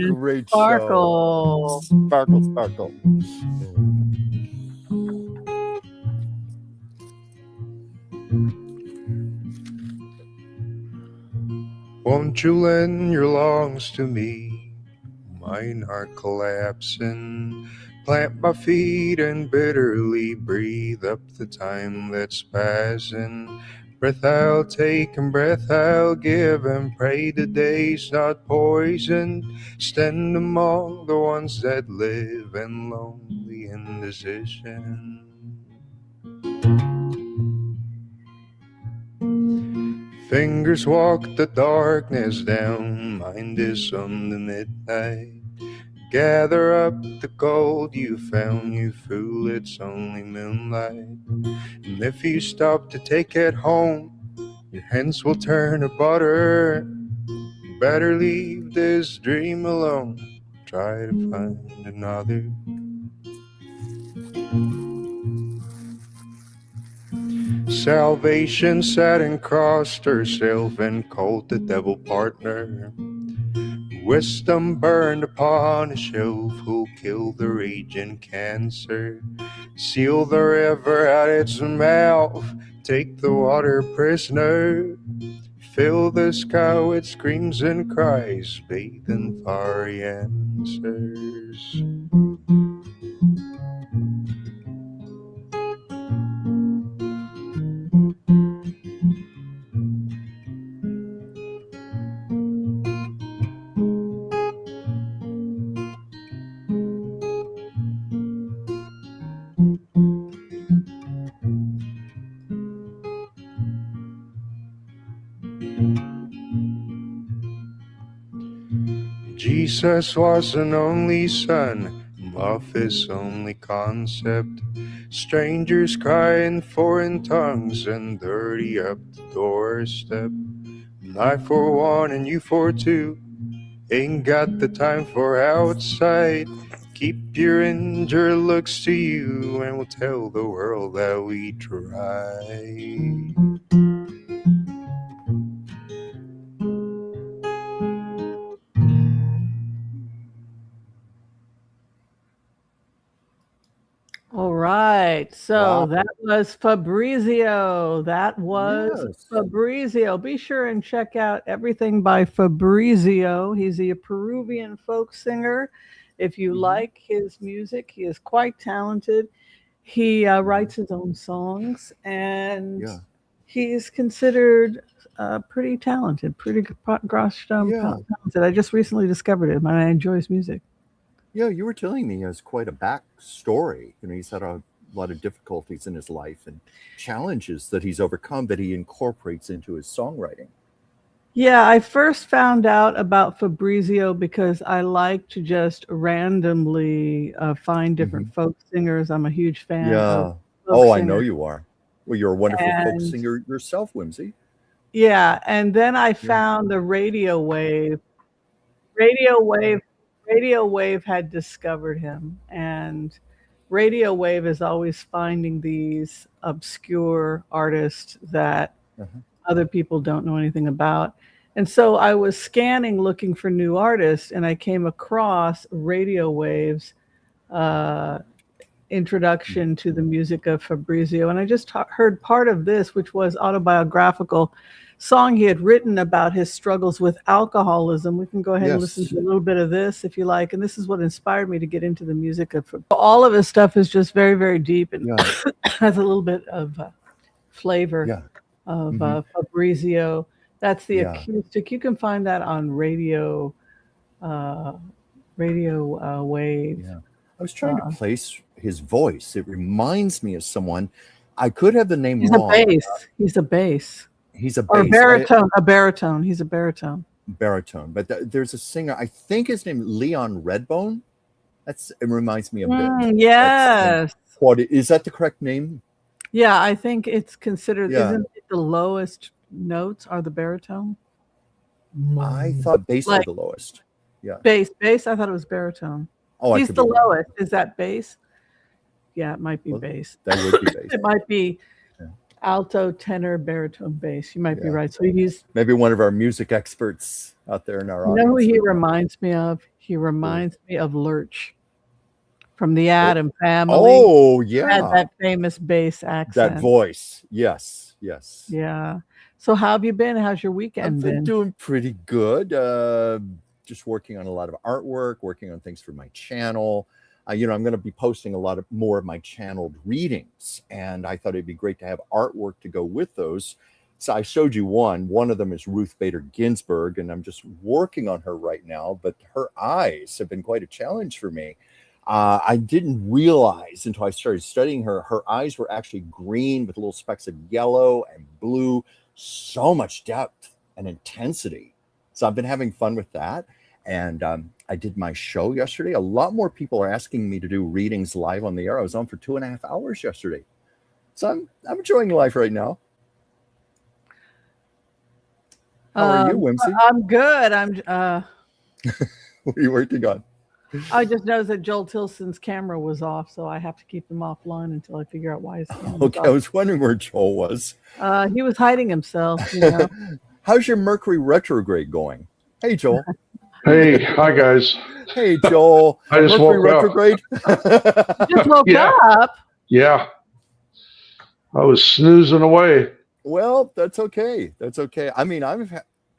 and great Sparkle. show. Sparkle, sparkle. Won't you lend your lungs to me? Mine are collapsing. Plant my feet and bitterly breathe up the time that's passing. Breath I'll take and breath I'll give, and pray the day's not poisoned. Stand among the ones that live in lonely indecision. Fingers walk the darkness down, mind is on the midnight. Gather up the gold you found, you fool, it's only moonlight. And if you stop to take it home, your hands will turn to butter. Better leave this dream alone, try to find another. Salvation sat and crossed herself and called the devil partner. Wisdom burned upon a shelf, who'll kill the raging cancer. Seal the river at its mouth, take the water prisoner. Fill the sky with screams and cries, bathe in fiery answers. Jesus was an only son, love his only concept. Strangers cry in foreign tongues and dirty up the doorstep. And I for one and you for two ain't got the time for outside. Keep your injured looks to you and we'll tell the world that we tried. All right. So Wow. that was Fabrizio. That was Yes. Fabrizio. Be sure and check out everything by Fabrizio. He's a Peruvian folk singer. If you like his music, he is quite talented. He writes his own songs, and Yeah. he's considered pretty talented, pretty gosh Yeah. talented. I just recently discovered him, and I enjoy his music. Yeah, you were telling me he has quite a backstory. He's had a lot of difficulties in his life and challenges that he's overcome that he incorporates into his songwriting. Yeah, I first found out about Fabrizio because I like to just randomly find different folk singers. I'm a huge fan of Yeah. folk Oh, I know singers. you are. Well, you're a wonderful folk And singer yourself, Whimsy. yeah, and then I Yeah. found the radio wave. Radio wave Radio Wave had discovered him, and Radio Wave is always finding these obscure artists that Uh-huh. other people don't know anything about. And so I was scanning looking for new artists, and I came across Radio Wave's uh, introduction to the music of Fabrizio. And I just heard part of this, which was autobiographical song he had written about his struggles with alcoholism. We can go ahead and listen Yes. to a little bit of this if you like. And this is what inspired me to get into the music of all of his stuff is just very, very deep and Yeah. has a little bit of flavor Yeah. of hmm Fabrizio. That's the Yeah. acoustic. You can find that on uh, radio wave. Yeah. I was trying to Uh, place his voice. It reminds me of someone. I could have the name he's a wrong. bass. He's a bass. He's a Or bass. baritone. A baritone. He's a baritone. Baritone. But there's a singer. I think his name Leon Redbone. It reminds me a bit. Yes. Is that the correct name? Yeah, I think it's considered. Yeah. Isn't it the lowest notes are the baritone? I thought bass Like- was the lowest. Yeah. Bass. I thought it was baritone. Oh, I He's could the be wrong. lowest. Is that bass? Yeah, it might be Well, bass. That would be bass. It might be Yeah. alto, tenor, baritone, bass. You might be Yeah. right. So he's. Maybe one of our music experts out there in our You know who audience. he reminds me of? He reminds me of Lurch from the Addams Family. Oh, Had yeah. that famous bass That accent. voice. Yes. Yeah. So how have you been? How's your I've weekend been been? doing pretty good. Just working on a lot of artwork, working on things for my channel. I'm going to be posting a lot of more of my channeled readings, and I thought it'd be great to have artwork to go with those. So I showed you one. One of them is Ruth Bader Ginsburg, and I'm just working on her right now. But her eyes have been quite a challenge for me. I didn't realize until I started studying her, her eyes were actually green with little specks of yellow and blue. So much depth and intensity. So I've been having fun with that. And I did my show yesterday. A lot more people are asking me to do readings live on the air. I was on for 2.5 hours yesterday. So I'm enjoying life right now. How are you, Whimsy? I'm good. What are you working on? I just noticed that Joel Tilson's camera was off, so I have to keep him offline until I figure out why his camera was Okay, off. I was wondering where Joel was. He was hiding himself, you know. How's your Mercury retrograde going? Hey, Joel. Hey, hi guys. Hey, Joel. I just Mercury woke up. retrograde. Just woke Yeah. up. Yeah, I was snoozing away. Well, that's okay. That's okay. I mean, are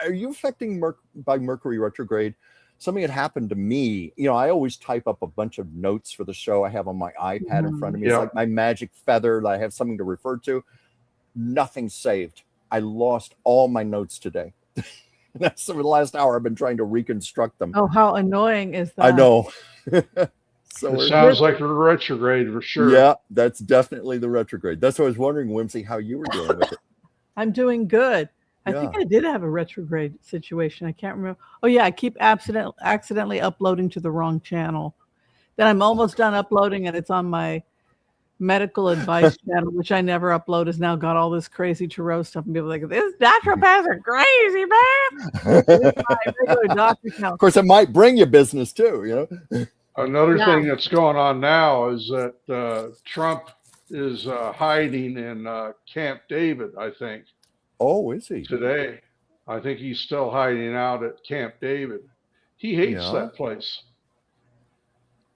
you affecting by Mercury retrograde? Something had happened to me. I always type up a bunch of notes for the show I have on my iPad in front of me. Yeah. It's like my magic feather that I have something to refer to. Nothing saved. I lost all my notes today. That's the last hour I've been trying to reconstruct them. Oh, how annoying is that? I know. So It sounds like a retrograde for sure. Yeah, that's definitely the retrograde. That's what I was wondering, Whimsy, how you were dealing with it. I'm doing good. I think I did have a retrograde situation. I can't remember. Oh yeah, I keep accidentally uploading to the wrong channel. Then I'm almost done uploading, and it's on my medical advice channel, which I never upload. Has now got all this crazy tarot stuff, and people are like, "This naturopaths are crazy, man." It's my regular doctor channel. Of course, it might bring you business too. Another thing that's going on now is that Trump is hiding in Camp David, I think. Oh, is he? Today. I think he's still hiding out at Camp David. He hates that place.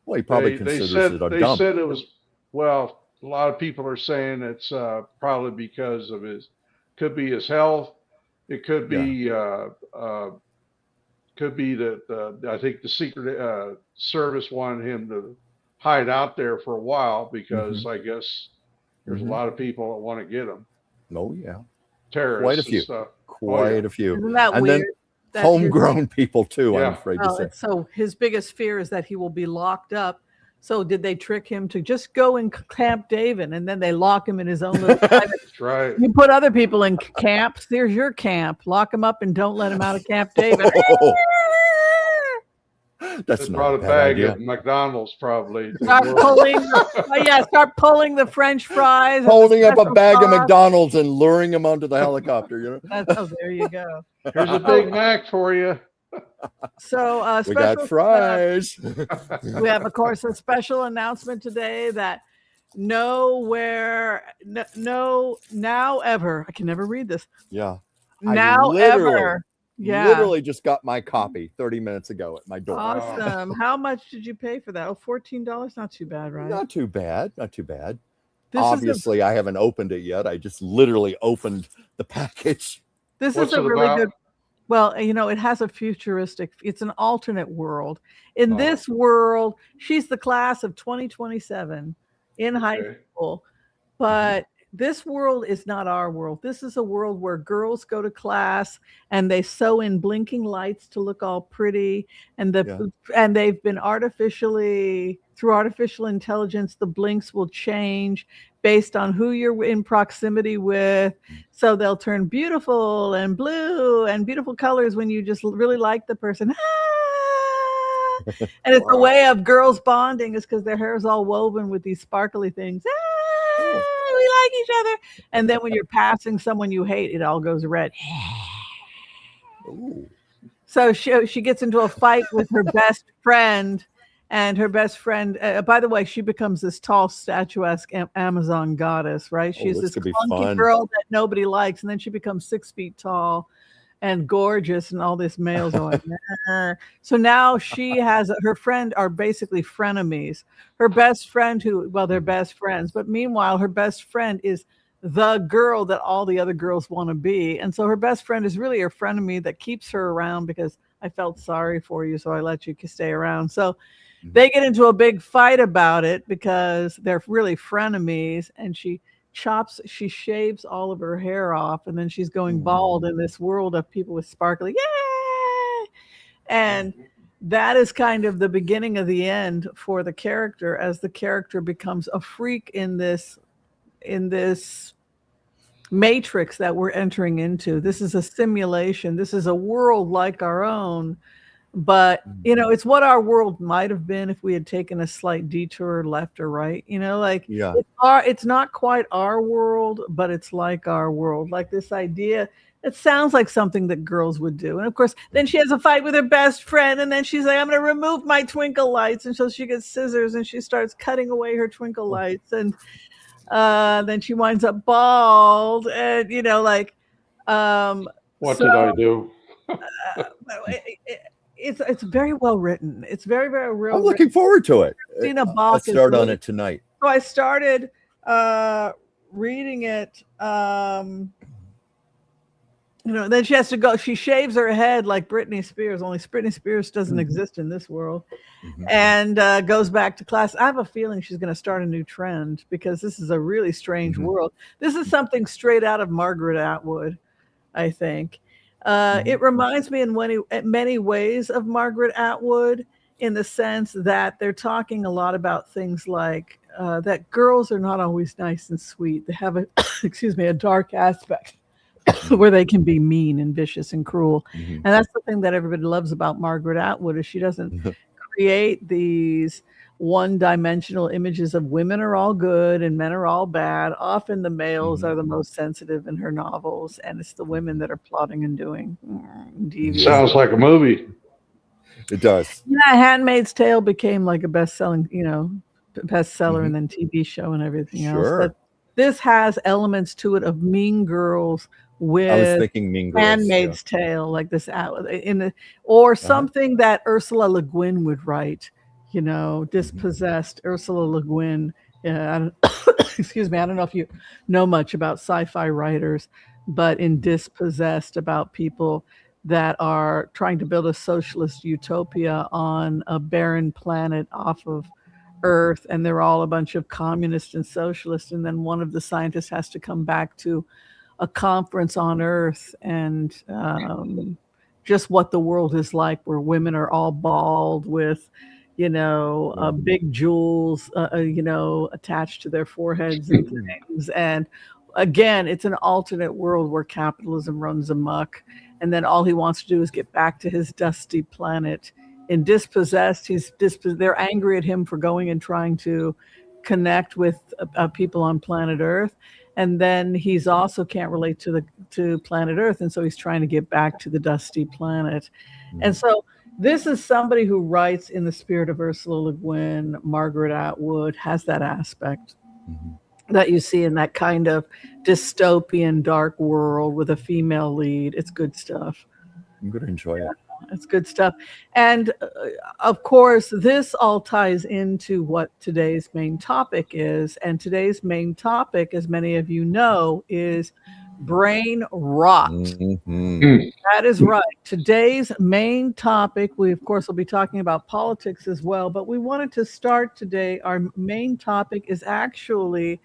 Well, he probably considers it a dump. They said it was, well, a lot of people are saying it's probably because of could be his health. It could be, that I think the Secret Service wanted him to hide out there for a while because I guess there's a lot of people that want to get him. Oh, yeah. Terrorists. Quite a few. And stuff. Quite a few. Isn't that and weird? Then homegrown people too, I'm afraid to say. So his biggest fear is that he will be locked up. So did they trick him to just go in Camp David, and then they lock him in his own little private? That's right. You put other people in camps. There's your camp. Lock him up and don't let him out of Camp David. That's brought a bad bag idea. at McDonald's probably. Start pulling the French fries. Holding up a bag of McDonald's and luring him onto the helicopter. There you go. Here's a Big Mac for you. So we got fries. We have, of course, a special announcement today that now ever. I can never read this. Yeah. Now ever. Yeah. Literally just got my copy 30 minutes ago at my door. Awesome. How much did you pay for that? Oh, $14. Not too bad, right? Not too bad. Not too bad. This Obviously, I haven't opened it yet. I just literally opened the package. This is a really good. Well, it has a futuristic. It's an alternate world. In this world, she's the class of 2027 in high school, but this world is not our world. This is a world where girls go to class and they sew in blinking lights to look all pretty, and they've been through artificial intelligence, the blinks will change based on who you're in proximity with. So they'll turn beautiful and blue and beautiful colors when you just really like the person. And it's a way of girls bonding, is because their hair is all woven with these sparkly things. We like each other. And then when you're passing someone you hate, it all goes red. Ooh. So she gets into a fight with her best friend, and her best friend, by the way, she becomes this tall, statuesque Amazon goddess, right? She's this clunky girl that nobody likes, and then she becomes 6 feet tall. and gorgeous, and all this males are like, "Nah." So now she has her friend are basically frenemies. Her best friend, who, well, they're best friends, but meanwhile, her best friend is the girl that all the other girls want to be. And so her best friend is really her frenemy that keeps her around because I felt sorry for you, so I let you stay around. So they get into a big fight about it because they're really frenemies, and she shaves all of her hair off, and then she's going bald in this world of people with sparkly, yay! And that is kind of the beginning of the end for the character, as the character becomes a freak in this matrix that we're entering into. This is a simulation. This is a world like our own, but it's what our world might have been if we had taken a slight detour left or right. Like it's not quite our world, but it's like our world. Like this idea, it sounds like something that girls would do. And of course, then she has a fight with her best friend, and then she's like, I'm going to remove my twinkle lights. And so she gets scissors and she starts cutting away her twinkle lights. And then she winds up bald, and what did I do? It's very well written. It's very, very real. I'm looking forward to it. I'll start on it tonight. So I started reading it. Then she has to go. She shaves her head like Britney Spears, only Britney Spears doesn't exist in this world, and goes back to class. I have a feeling she's going to start a new trend because this is a really strange world. This is something straight out of Margaret Atwood, I think. It reminds me in many ways of Margaret Atwood, in the sense that they're talking a lot about things like that girls are not always nice and sweet. They have a dark aspect where they can be mean and vicious and cruel. And that's the thing that everybody loves about Margaret Atwood, is she doesn't create these one-dimensional images of women are all good and men are all bad. Often the males are the most sensitive in her novels, and it's the women that are plotting and doing devious. Sounds like a movie. It does. Yeah, Handmaid's Tale became like a bestselling, bestseller, and then TV show and everything else. But this has elements to it of Mean Girls with I was thinking Mean Girls, Handmaid's Tale, like this or something that Ursula Le Guin would write. Dispossessed, Ursula Le Guin. Excuse me. I don't know if you know much about sci-fi writers, but in Dispossessed, about people that are trying to build a socialist utopia on a barren planet off of Earth, and they're all a bunch of communists and socialists, and then one of the scientists has to come back to a conference on Earth and just what the world is like, where women are all bald with big jewels, attached to their foreheads and things. And again, it's an alternate world where capitalism runs amok. And then all he wants to do is get back to his dusty planet. In Dispossessed, they're angry at him for going and trying to connect with people on planet Earth. And then he's also can't relate to planet Earth. And so he's trying to get back to the dusty planet. And so this is somebody who writes in the spirit of Ursula Le Guin. Margaret Atwood has that aspect that you see in that kind of dystopian dark world with a female lead. It's good stuff. I'm going to enjoy it. It's good stuff. And of course, this all ties into what today's main topic is. And today's main topic, as many of you know, is brain rot. That is right. Today's main topic, we of course will be talking about politics as well, but we wanted to start today. Our main topic is actually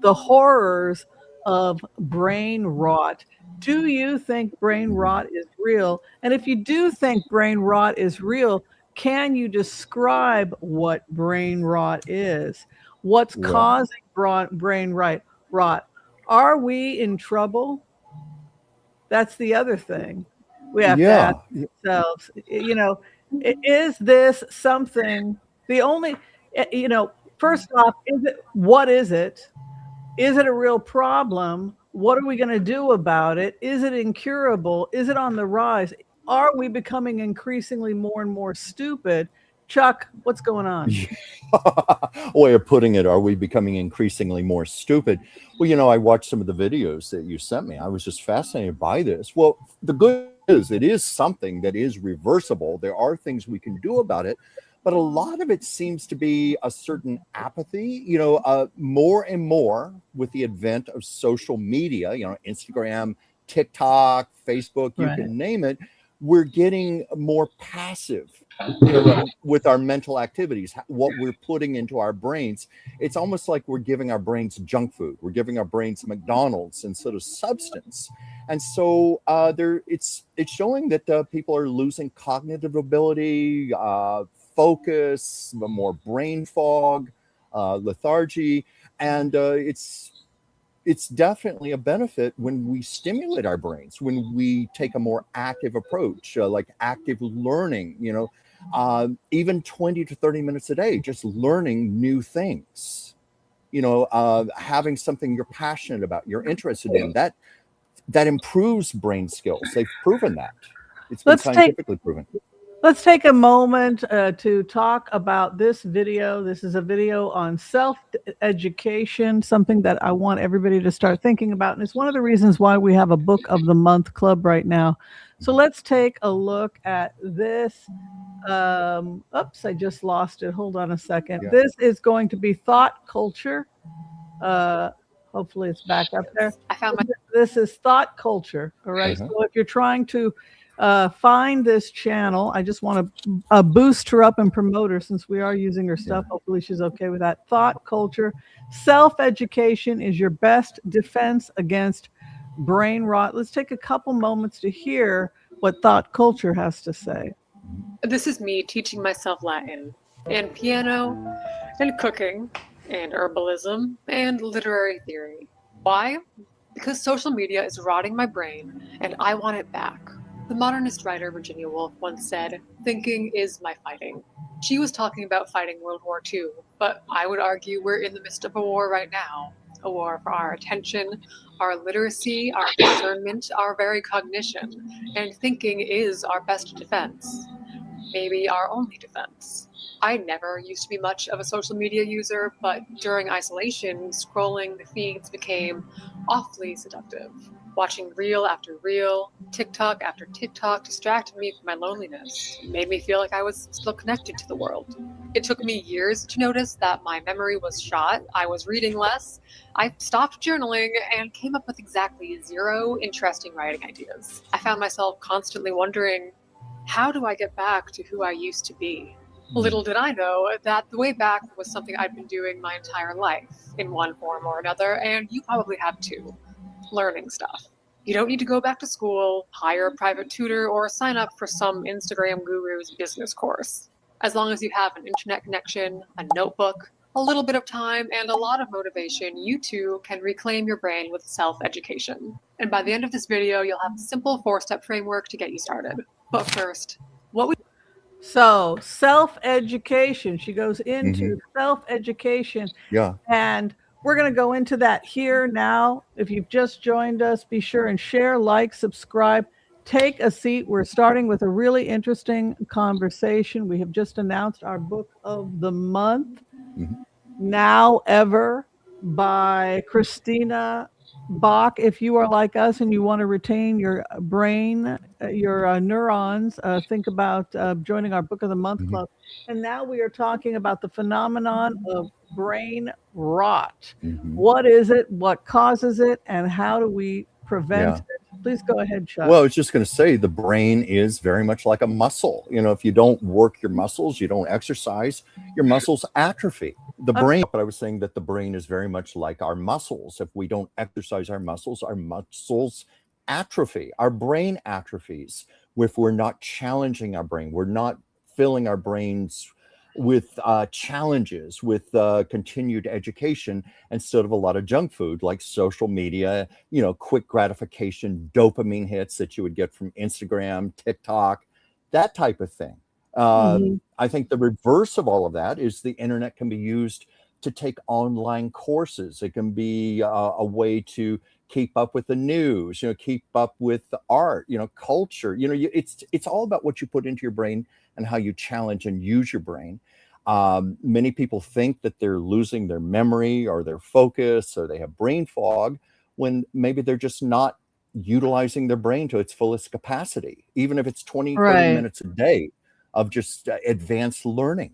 the horrors of brain rot. Do you think brain rot is real? And if you do think brain rot is real, can you describe what brain rot is? What's causing brain rot? Are we in trouble? That's the other thing we have to ask ourselves. Is this something? First off, what is it? Is it a real problem? What are we going to do about it? Is it incurable? Is it on the rise? Are we becoming increasingly more and more stupid? Chuck, what's going on? Way of putting it, are we becoming increasingly more stupid? Well, I watched some of the videos that you sent me. I was just fascinated by this. Well, the good It is something that is reversible. There are things we can do about it, but a lot of it seems to be a certain apathy. More and more with the advent of social media, Instagram, TikTok, Facebook, you Right. can name it. We're getting more passive with our mental activities, what we're putting into our brains. It's almost like we're giving our brains junk food. We're giving our brains McDonald's instead of substance. And so it's showing that people are losing cognitive ability, focus, more brain fog, lethargy, and it's definitely a benefit when we stimulate our brains, when we take a more active approach, like active learning. Even 20 to 30 minutes a day, just learning new things. Having something you're passionate about, you're interested in, that improves brain skills. They've proven that. It's been scientifically proven. Let's take a moment to talk about this video. This is a video on self-education, something that I want everybody to start thinking about. And it's one of the reasons why we have a Book of the Month club right now. So let's take a look at this. Oops, I just lost it. Hold on a second. Yeah. This is going to be thought culture. Hopefully it's back up there. This is thought culture. All right. So if you're trying to find this channel, I just want to boost her up and promote her since we are using her stuff. Hopefully she's okay with that. Thought culture. Self-education is your best defense against brain rot. Let's take a couple moments to hear what thought culture has to say. This is me teaching myself Latin and piano and cooking and herbalism and literary theory. Why? Because social media is rotting my brain and I want it back. The modernist writer Virginia Woolf once said, "Thinking is my fighting." She was talking about fighting World War II, but I would argue we're in the midst of a war right now. A war for our attention, our literacy, our discernment, our very cognition. And thinking is our best defense. Maybe our only defense. I never used to be much of a social media user, but during isolation, scrolling the feeds became awfully seductive. Watching reel after reel, TikTok after TikTok distracted me from my loneliness. It made me feel like I was still connected to the world. It took me years to notice that my memory was shot, I was reading less, I stopped journaling, and came up with exactly 0 interesting writing ideas. I found myself constantly wondering, how do I get back to who I used to be? Little did I know that the way back was something I'd been doing my entire life, in one form or another, and you probably have too. Learning stuff. You don't need to go back to school, hire a private tutor, or sign up for some Instagram guru's business course. As long as you have an internet connection, a notebook, a little bit of time, and a lot of motivation, you too can reclaim your brain with self-education. And by the end of this video, you'll have a simple 4-step framework to get you started. But first, So self-education, she goes into self-education. Yeah. And we're going to go into that here now. If you've just joined us, be sure and share, like, subscribe, take a seat. We're starting with a really interesting conversation. We have just announced our Book of the Month, Now Ever, by Christina Bach. If you are like us and you want to retain your brain, your neurons, think about joining our Book of the Month club. And now we are talking about the phenomenon of brain rot. What is it? What causes it? And how do we prevent it? Please go ahead, Chuck. Well, I was just going to say the brain is very much like a muscle. If you don't work your muscles, you don't exercise, your muscles atrophy. The brain, but I was saying that the brain is very much like our muscles. If we don't exercise our muscles atrophy. Our brain atrophies if we're not challenging our brain. We're not filling our brains with challenges, with continued education, instead of a lot of junk food like social media, quick gratification, dopamine hits that you would get from Instagram, TikTok, that type of thing. I think the reverse of all of that is the internet can be used to take online courses. It can be a way to keep up with the news, keep up with the art, culture. It's all about what you put into your brain and how you challenge and use your brain. Many people think that they're losing their memory or their focus or they have brain fog when maybe they're just not utilizing their brain to its fullest capacity, even if it's 20, 30 Right. minutes a day of just advanced learning.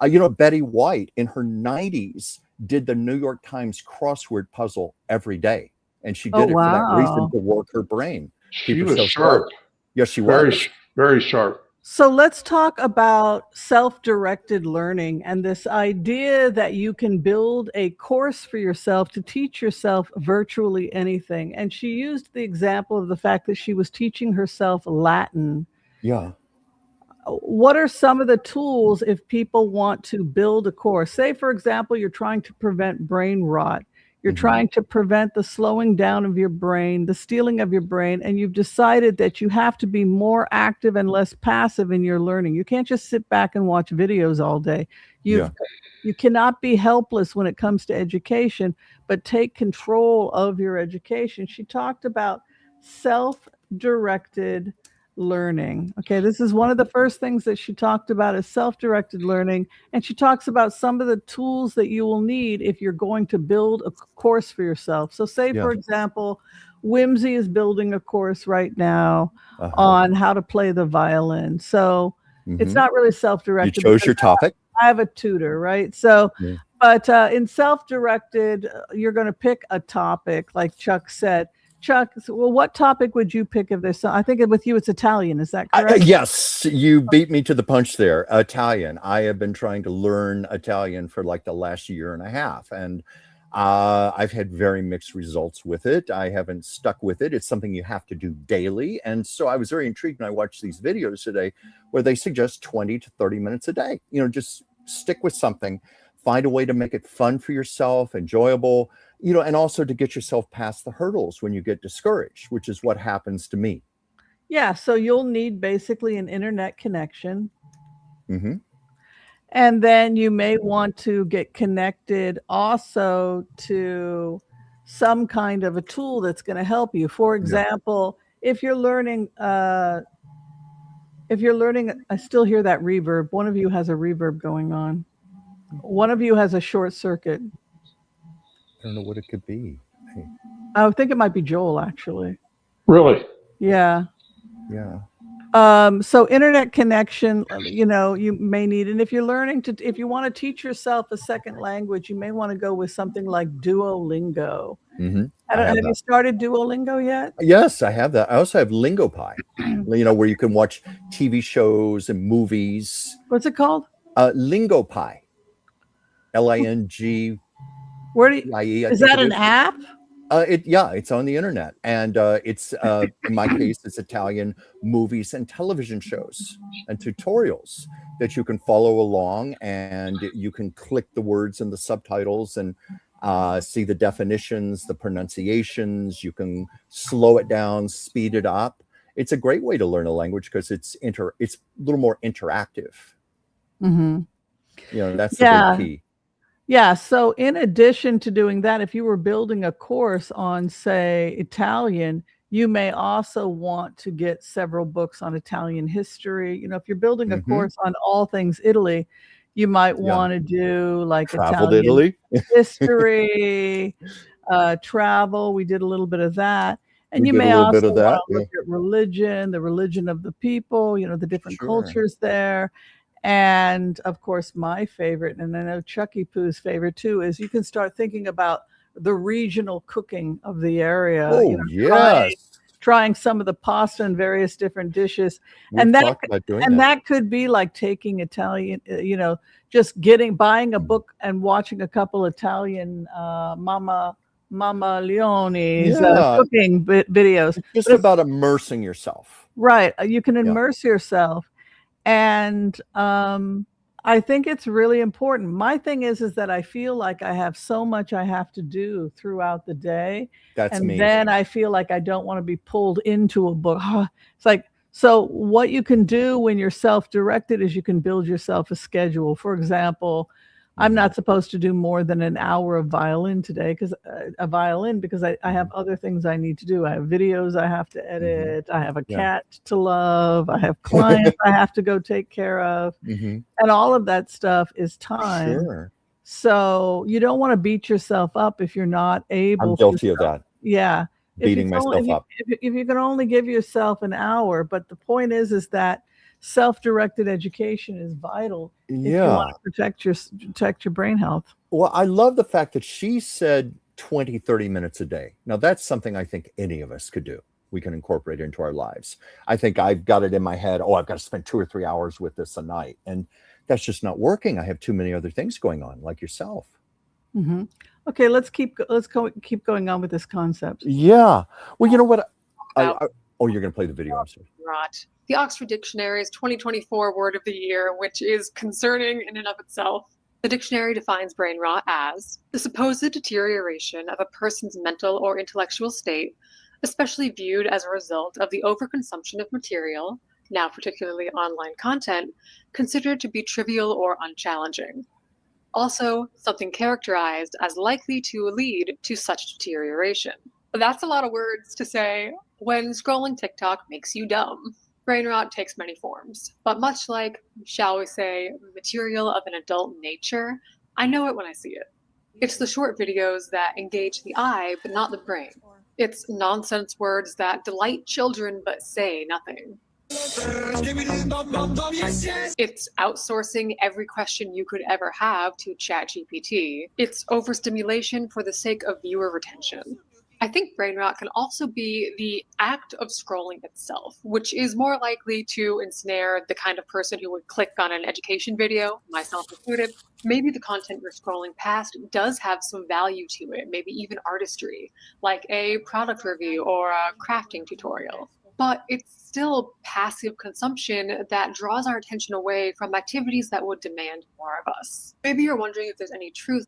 You know, Betty White in her 90s did the New York Times crossword puzzle every day. And she Oh, did it for that reason, wow. to work her brain, keep She was herself sharp. Yes, she Very, was. very sharp. So let's talk about self-directed learning and this idea that you can build a course for yourself to teach yourself virtually anything. And she used the example of the fact that she was teaching herself Latin. Yeah. What are some of the tools if people want to build a course? Say, for example, you're trying to prevent brain rot. You're Mhm. trying to prevent the slowing down of your brain, the stealing of your brain, and you've decided that you have to be more active and less passive in your learning. You can't just sit back and watch videos all day. Yeah. You cannot be helpless when it comes to education, but take control of your education. She talked about self-directed learning. Okay, this is one of the first things that she talked about is self-directed learning. And she talks about some of the tools that you will need if you're going to build a course for yourself. So say, Yeah. for example, Whimsy is building a course right now Uh-huh. on how to play the violin. So it's Mhm. not really You self-directed. chose your because topic. I have a tutor, right? So, Yeah. but in self-directed, you're going to pick a topic, like Chuck said. Chuck, well, what topic would you pick if there's? I think with you, it's Italian. Is that correct? Yes, you beat me to the punch there. Italian. I have been trying to learn Italian for like the last year and a half, and I've had very mixed results with it. I haven't stuck with it. It's something you have to do daily, and so I was very intrigued when I watched these videos today, where they suggest 20 to 30 minutes a day. You know, just stick with something, find a way to make it fun for yourself, enjoyable. You know, and also to get yourself past the hurdles when you get discouraged, which is what happens to me. Yeah, so you'll need basically an internet connection. Mm-hmm. And then you may want to get connected also to some kind of a tool that's going to help you. For example, if you're learning, I still hear that reverb. One of you has a reverb going on. One of you has a short circuit. I don't know what it could be. Hey, I think it might be Joel, actually. Really? Yeah. yeah. So internet connection, you know, you may need, and if you're learning if you want to teach yourself a second language, you may want to go with something like Duolingo. Mm-hmm. Have you started Duolingo yet? Yes, I have that. I also have LingoPie, you know, where you can watch TV shows and movies. What's it called? LingoPie. LING. Where do you, is that an app? It's on the internet, and it's in my case, it's Italian movies and television shows and tutorials that you can follow along, and you can click the words and the subtitles and see the definitions, the pronunciations. You can slow it down, speed it up. It's a great way to learn a language because it's a little more interactive. Mm-hmm. You know, that's the big key. Yeah. So in addition to doing that, if you were building a course on, say, Italian, you may also want to get several books on Italian history. You know, if you're building a course on all things Italy, you might want to do like Travel to Italian Italy. history, travel. We did a little bit of that. And you may also want to look at religion, the religion of the people, you know, the different cultures there. And of course, my favorite, and I know Chucky Poo's favorite too, is you can start thinking about the regional cooking of the area. Oh, you know, yes. Trying some of the pasta and various different dishes. And that could be like taking Italian, you know, just buying a book and watching a couple Italian Mama Leone's cooking videos. It's just about immersing yourself. Right. You can immerse yourself. And I think it's really important. My thing is that I feel like I have so much I have to do throughout the day. That's me. And then I feel like I don't want to be pulled into a book. It's like, so what you can do when you're self-directed is you can build yourself a schedule. For example, I'm not supposed to do more than an hour of violin today because I have other things I need to do. I have videos I have to edit. I have a cat to love. I have clients I have to go take care of. And all of that stuff is time. Sure. So you don't want to beat yourself up if you're not able. I'm guilty of that. Yeah. beating myself up. If you can only give yourself an hour, but the point is that self-directed education is vital if you Yeah. want to protect your brain health. Well, I love the fact that she said 20, 30 minutes a day. Now, that's something I think any of us could do. We can incorporate into our lives. I think I've got it in my head, oh, I've got to spend 2 or 3 hours with this a night. And that's just not working. I have too many other things going on, like yourself. Mm-hmm. Okay, let's keep going on with this concept. Yeah. Well, you know what? About Oh, you're going to play the video. I'm sorry. rot. The Oxford Dictionary's 2024 Word of the Year, which is concerning in and of itself. The dictionary defines brain rot as the supposed deterioration of a person's mental or intellectual state, especially viewed as a result of the overconsumption of material, now particularly online content, considered to be trivial or unchallenging. Also, something characterized as likely to lead to such deterioration. That's a lot of words to say when scrolling TikTok makes you dumb. Brain rot takes many forms, but much like, shall we say, material of an adult nature, I know it when I see it. It's the short videos that engage the eye but not the brain. It's nonsense words that delight children but say nothing. It's outsourcing every question you could ever have to ChatGPT. It's overstimulation for the sake of viewer retention. I think brain rot can also be the act of scrolling itself, which is more likely to ensnare the kind of person who would click on an education video, myself included. Maybe the content you're scrolling past does have some value to it, maybe even artistry, like a product review or a crafting tutorial. But it's still passive consumption that draws our attention away from activities that would demand more of us. Maybe you're wondering if there's any truth.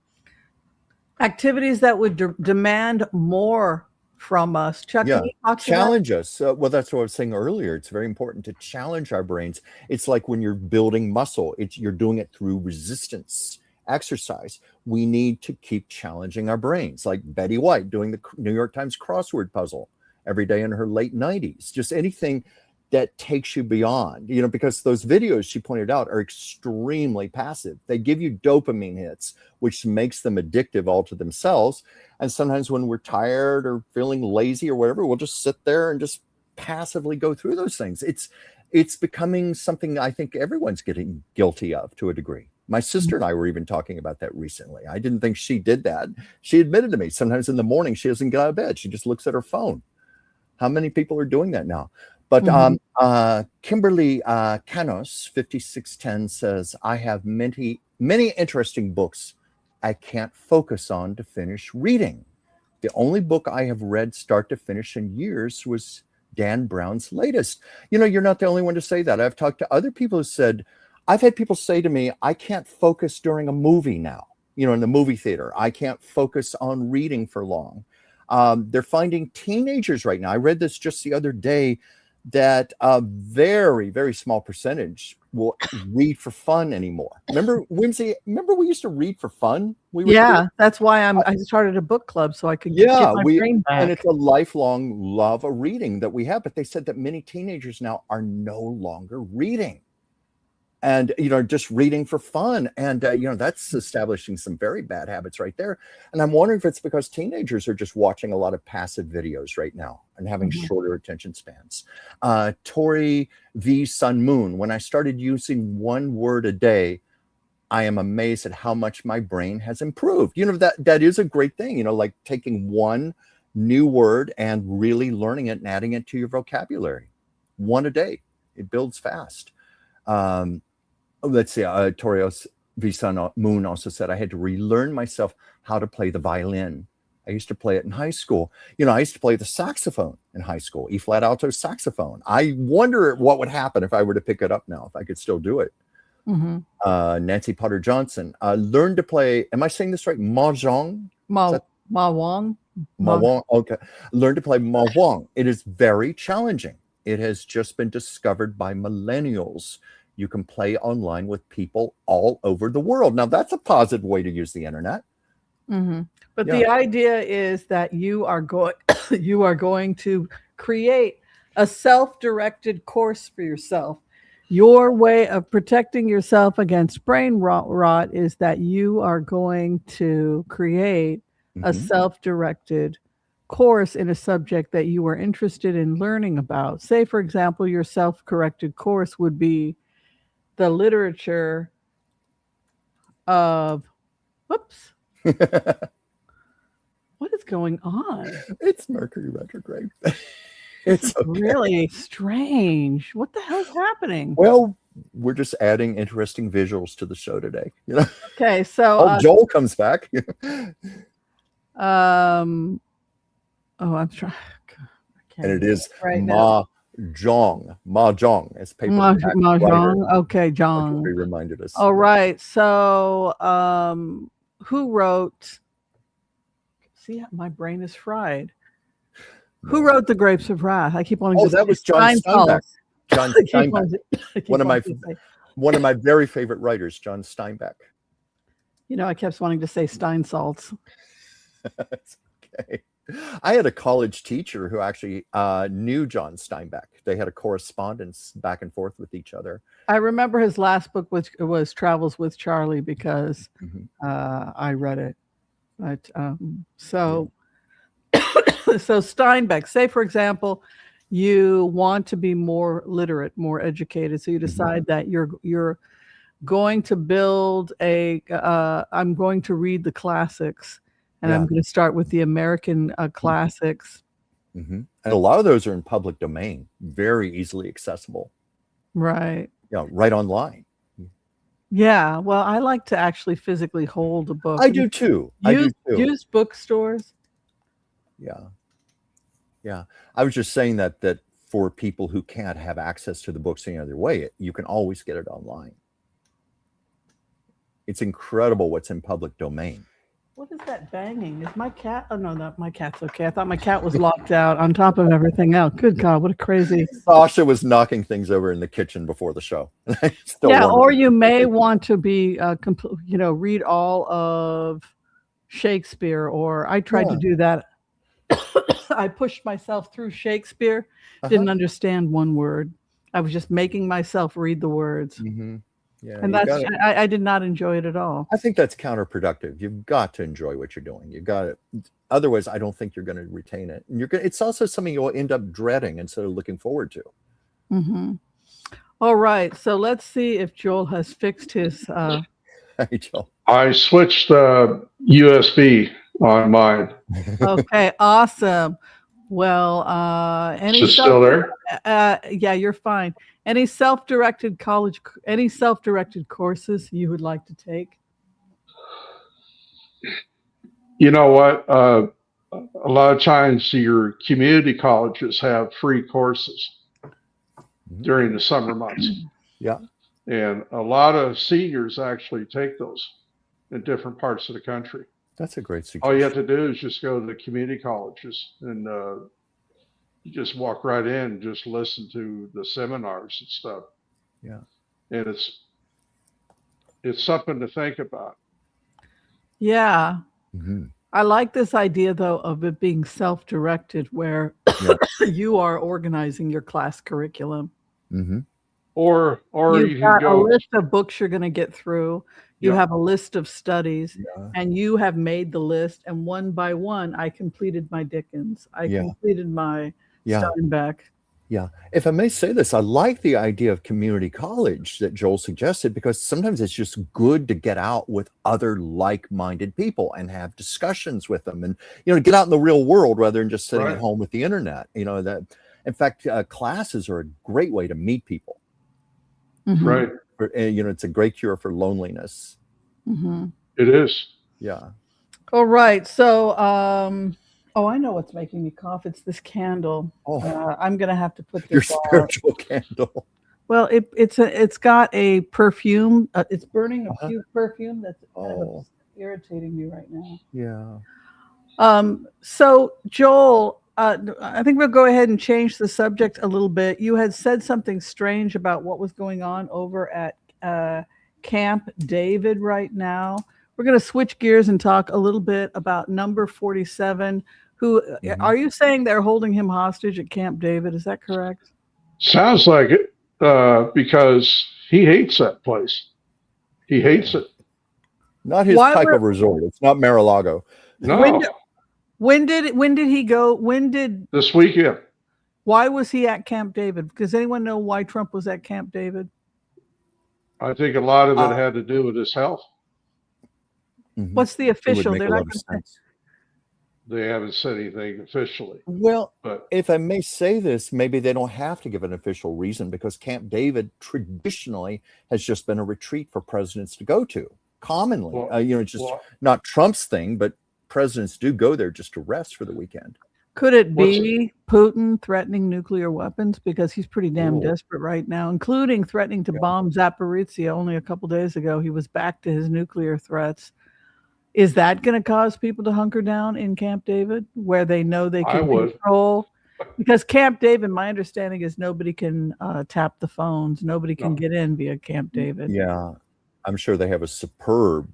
Activities that would demand more from us. Chuck, Yeah, can you talk to that? challenge us. Well, that's what I was saying earlier. It's very important to challenge our brains. It's like when you're building muscle, you're doing it through resistance exercise. We need to keep challenging our brains, like Betty White doing the New York Times crossword puzzle every day in her late 90s. Just anything that takes you beyond, because those videos she pointed out are extremely passive. They give you dopamine hits, which makes them addictive all to themselves. And sometimes when we're tired or feeling lazy or whatever, we'll just sit there and just passively go through those things. It's becoming something I think everyone's getting guilty of to a degree. My sister and I were even talking about that recently. I didn't think she did that. She admitted to me sometimes in the morning she doesn't get out of bed. She just looks at her phone. How many people are doing that now? But Kimberly Canos, 5610, says, I have many interesting books I can't focus on to finish reading. The only book I have read start to finish in years was Dan Brown's latest. You're not the only one to say that. I've talked to other people who said, I've had people say to me, I can't focus during a movie now, in the movie theater. I can't focus on reading for long. They're finding teenagers right now. I read this just the other day that a very, very small percentage will read for fun anymore. Remember, Whimsy? Remember we used to read for fun? That's why I started a book club so I could get my brain back. And it's a lifelong love of reading that we have. But they said that many teenagers now are no longer reading. And, just reading for fun. And, that's establishing some very bad habits right there. And I'm wondering if it's because teenagers are just watching a lot of passive videos right now and having shorter attention spans. Tori V. Sun Moon, when I started using one word a day, I am amazed at how much my brain has improved. That is a great thing, like taking one new word and really learning it and adding it to your vocabulary. One a day. It builds fast. Let's see, Torios V. Sun Moon also said, I had to relearn myself how to play the violin. I used to play it in high school. I used to play the saxophone in high school, E flat alto saxophone. I wonder what would happen if I were to pick it up now, if I could still do it. Nancy Potter Johnson, learned to play, am I saying this right? Mahjong? Mahjong. Mahjong, okay. Learn to play Mahjong. It is very challenging. It has just been discovered by millennials. You can play online with people all over the world. Now, that's a positive way to use the internet. But the idea is that you are going to create a self-directed course for yourself. Your way of protecting yourself against brain rot is that you are going to create a self-directed course in a subject that you were interested in learning about. Say, for example, your self-corrected course would be the literature of, whoops, what is going on? It's Mercury retrograde. This It's is really strange. What the hell's happening? Well, we're just adding interesting visuals to the show today. Okay, so Oh, Joel comes back. I'm trying. And it is right now. Mahjong, as paper Mahjong. Okay, Jong. we reminded us. All right. So, who wrote? See, my brain is fried. Who wrote The Grapes of Wrath? I keep wanting to say that was John Steinbeck. John I keep Steinbeck, wanting to- one of my very favorite writers, John Steinbeck. I kept wanting to say Steinsaltz. That's okay. I had a college teacher who actually knew John Steinbeck. They had a correspondence back and forth with each other. I remember his last book was Travels with Charlie because I read it. But so Steinbeck, say for example, you want to be more literate, more educated, so you decide that you're going to build I'm going to read the classics, and I'm going to start with the American classics. And a lot of those are in public domain, very easily accessible. Right. Right online. Yeah. Well, I like to actually physically hold a book. I do too. Use bookstores. Yeah. I was just saying that for people who can't have access to the books any other way, you can always get it online. It's incredible what's in public domain. What is that banging? Is my cat? Oh, no, not my cat's okay. I thought my cat was locked out on top of everything else. Good God, what a crazy. Sasha was knocking things over in the kitchen before the show. Or you may want to be, read all of Shakespeare, or I tried to do that. I pushed myself through Shakespeare, didn't understand one word. I was just making myself read the words. Yeah, and I did not enjoy it at all. I think that's counterproductive. You've got to enjoy what you're doing. You got it. Otherwise, I don't think you're going to retain it. And it's also something you'll end up dreading instead of looking forward to. All right. So let's see if Joel has fixed his. Hey, Joel. I switched USB on mine. Okay. Awesome. Well, Is it still there? Yeah, you're fine. Any self-directed courses you would like to take? You know what? A lot of times your community colleges have free courses during the summer months. Yeah. And a lot of seniors actually take those in different parts of the country. That's a great suggestion. All you have to do is just go to the community colleges and you just walk right in and just listen to the seminars and stuff. Yeah. And it's something to think about. Yeah. I like this idea, though, of it being self-directed, where you are organizing your class curriculum. Or you've got a list of books you're going to get through. You have a list of studies, and you have made the list. And one by one, I completed my Dickens. I completed my Steinbeck. Yeah. If I may say this, I like the idea of community college that Joel suggested, because sometimes it's just good to get out with other like-minded people and have discussions with them, and get out in the real world rather than just sitting at home with the internet. That, in fact, classes are a great way to meet people. Right. It's a great cure for loneliness. It is. Yeah. All right. So, I know what's making me cough. It's this candle. I'm going to have to put this your spiritual candle. Well, it's got a perfume. It's burning a perfume that's kind of irritating me right now. Yeah. So Joel, I think we'll go ahead and change the subject a little bit. You had said something strange about what was going on over at Camp David right now. We're going to switch gears and talk a little bit about number 47. Who are you saying they're holding him hostage at Camp David? Is that correct? Sounds like it, because he hates that place. He hates it. Not his type of resort. It's not Mar-a-Lago. No. When did he go? This weekend. Why was he at Camp David? Does anyone know why Trump was at Camp David? I think a lot of it Uh, had to do with his health. Mhm. What's the It would official? make They're a not lot of going to say. sense. They haven't said anything officially, Well, but if I may say this, maybe they don't have to give an official reason because Camp David traditionally has just been a retreat for presidents to go to. Commonly, well, it's just well, not Trump's thing, but presidents do go there just to rest for the weekend. Could it what's be Putin threatening nuclear weapons? Because he's pretty damn Oh, desperate right now, including threatening to yeah. bomb Zaporizhia. Only a couple days ago, he was back to his nuclear threats. Is that going to cause people to hunker down in Camp David where they know they I can would. control? Because Camp David, my understanding is nobody can tap the phones. Nobody can No. get in via Camp David. Yeah, I'm sure they have a superb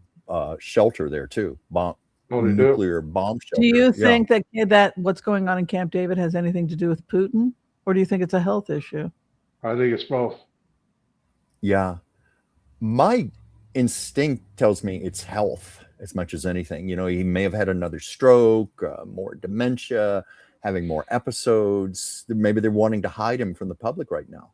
shelter there too. Oh, they do. Nuclear bomb shelter. Do you Yeah. think that what's going on in Camp David has anything to do with Putin? Or do you think it's a health issue? I think it's both. Yeah. My instinct tells me it's health as much as anything. He may have had another stroke, more dementia, having more episodes. Maybe they're wanting to hide him from the public right now.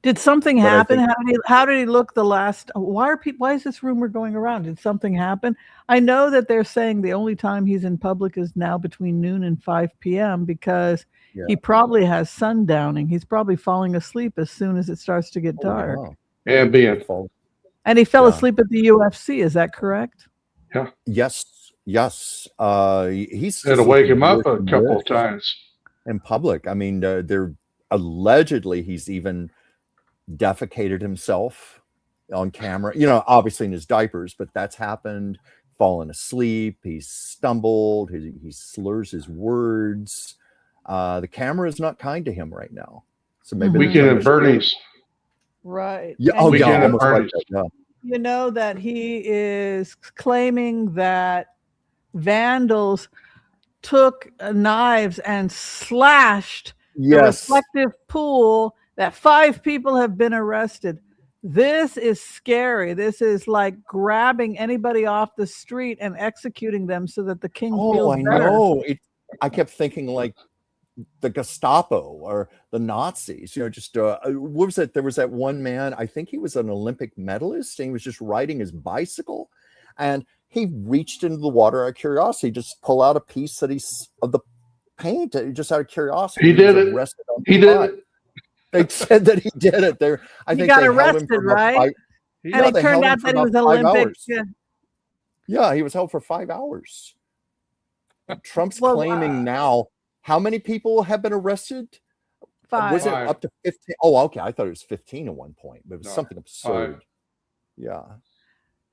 Did something But I happen? think How did he look the last? Why is this rumor going around? Did something happen? I know that they're saying the only time he's in public is now between noon and 5 p.m. because yeah. he probably has sundowning. He's probably falling asleep as soon as it starts to get Oh, dark. yeah. And being, And he fell Yeah. asleep at the UFC. Is that correct? Yes. He's had to wake him up a working couple of with times. in public. I mean, they're allegedly he's even defecated himself on camera. Obviously in his diapers, but that's happened. Fallen asleep. He's stumbled. He slurs his words. The camera is not kind to him right now. So maybe Mhm. Weekend at Bernie's. Right. Yeah. And Oh, you yeah. Weekend at Almost like Bernie's. that. Yeah. You know that he is claiming that vandals took knives and slashed the Yes. reflective pool, that 5 people have been arrested. This is scary. This is like grabbing anybody off the street and executing them so that the king Oh, feels I better. know. I kept thinking like the Gestapo or the Nazis, just what was it? There was that one man, I think he was an Olympic medalist, and he was just riding his bicycle, and he reached into the water out of curiosity, just pull out a piece of the paint, just out of curiosity. He did was it. arrested on He the did spot. it. They said that he did it. I He think got they held him arrested, for about right? 5. And Yeah, it they turned held him out for that he about was 5 Olympic. hours. Yeah, he was held for 5 hours. Trump's Well, claiming now. How many people have been arrested? Was 5. it up to 15? Oh, okay. I thought it was 15 at one point, but it was No, something absurd. 5. Yeah.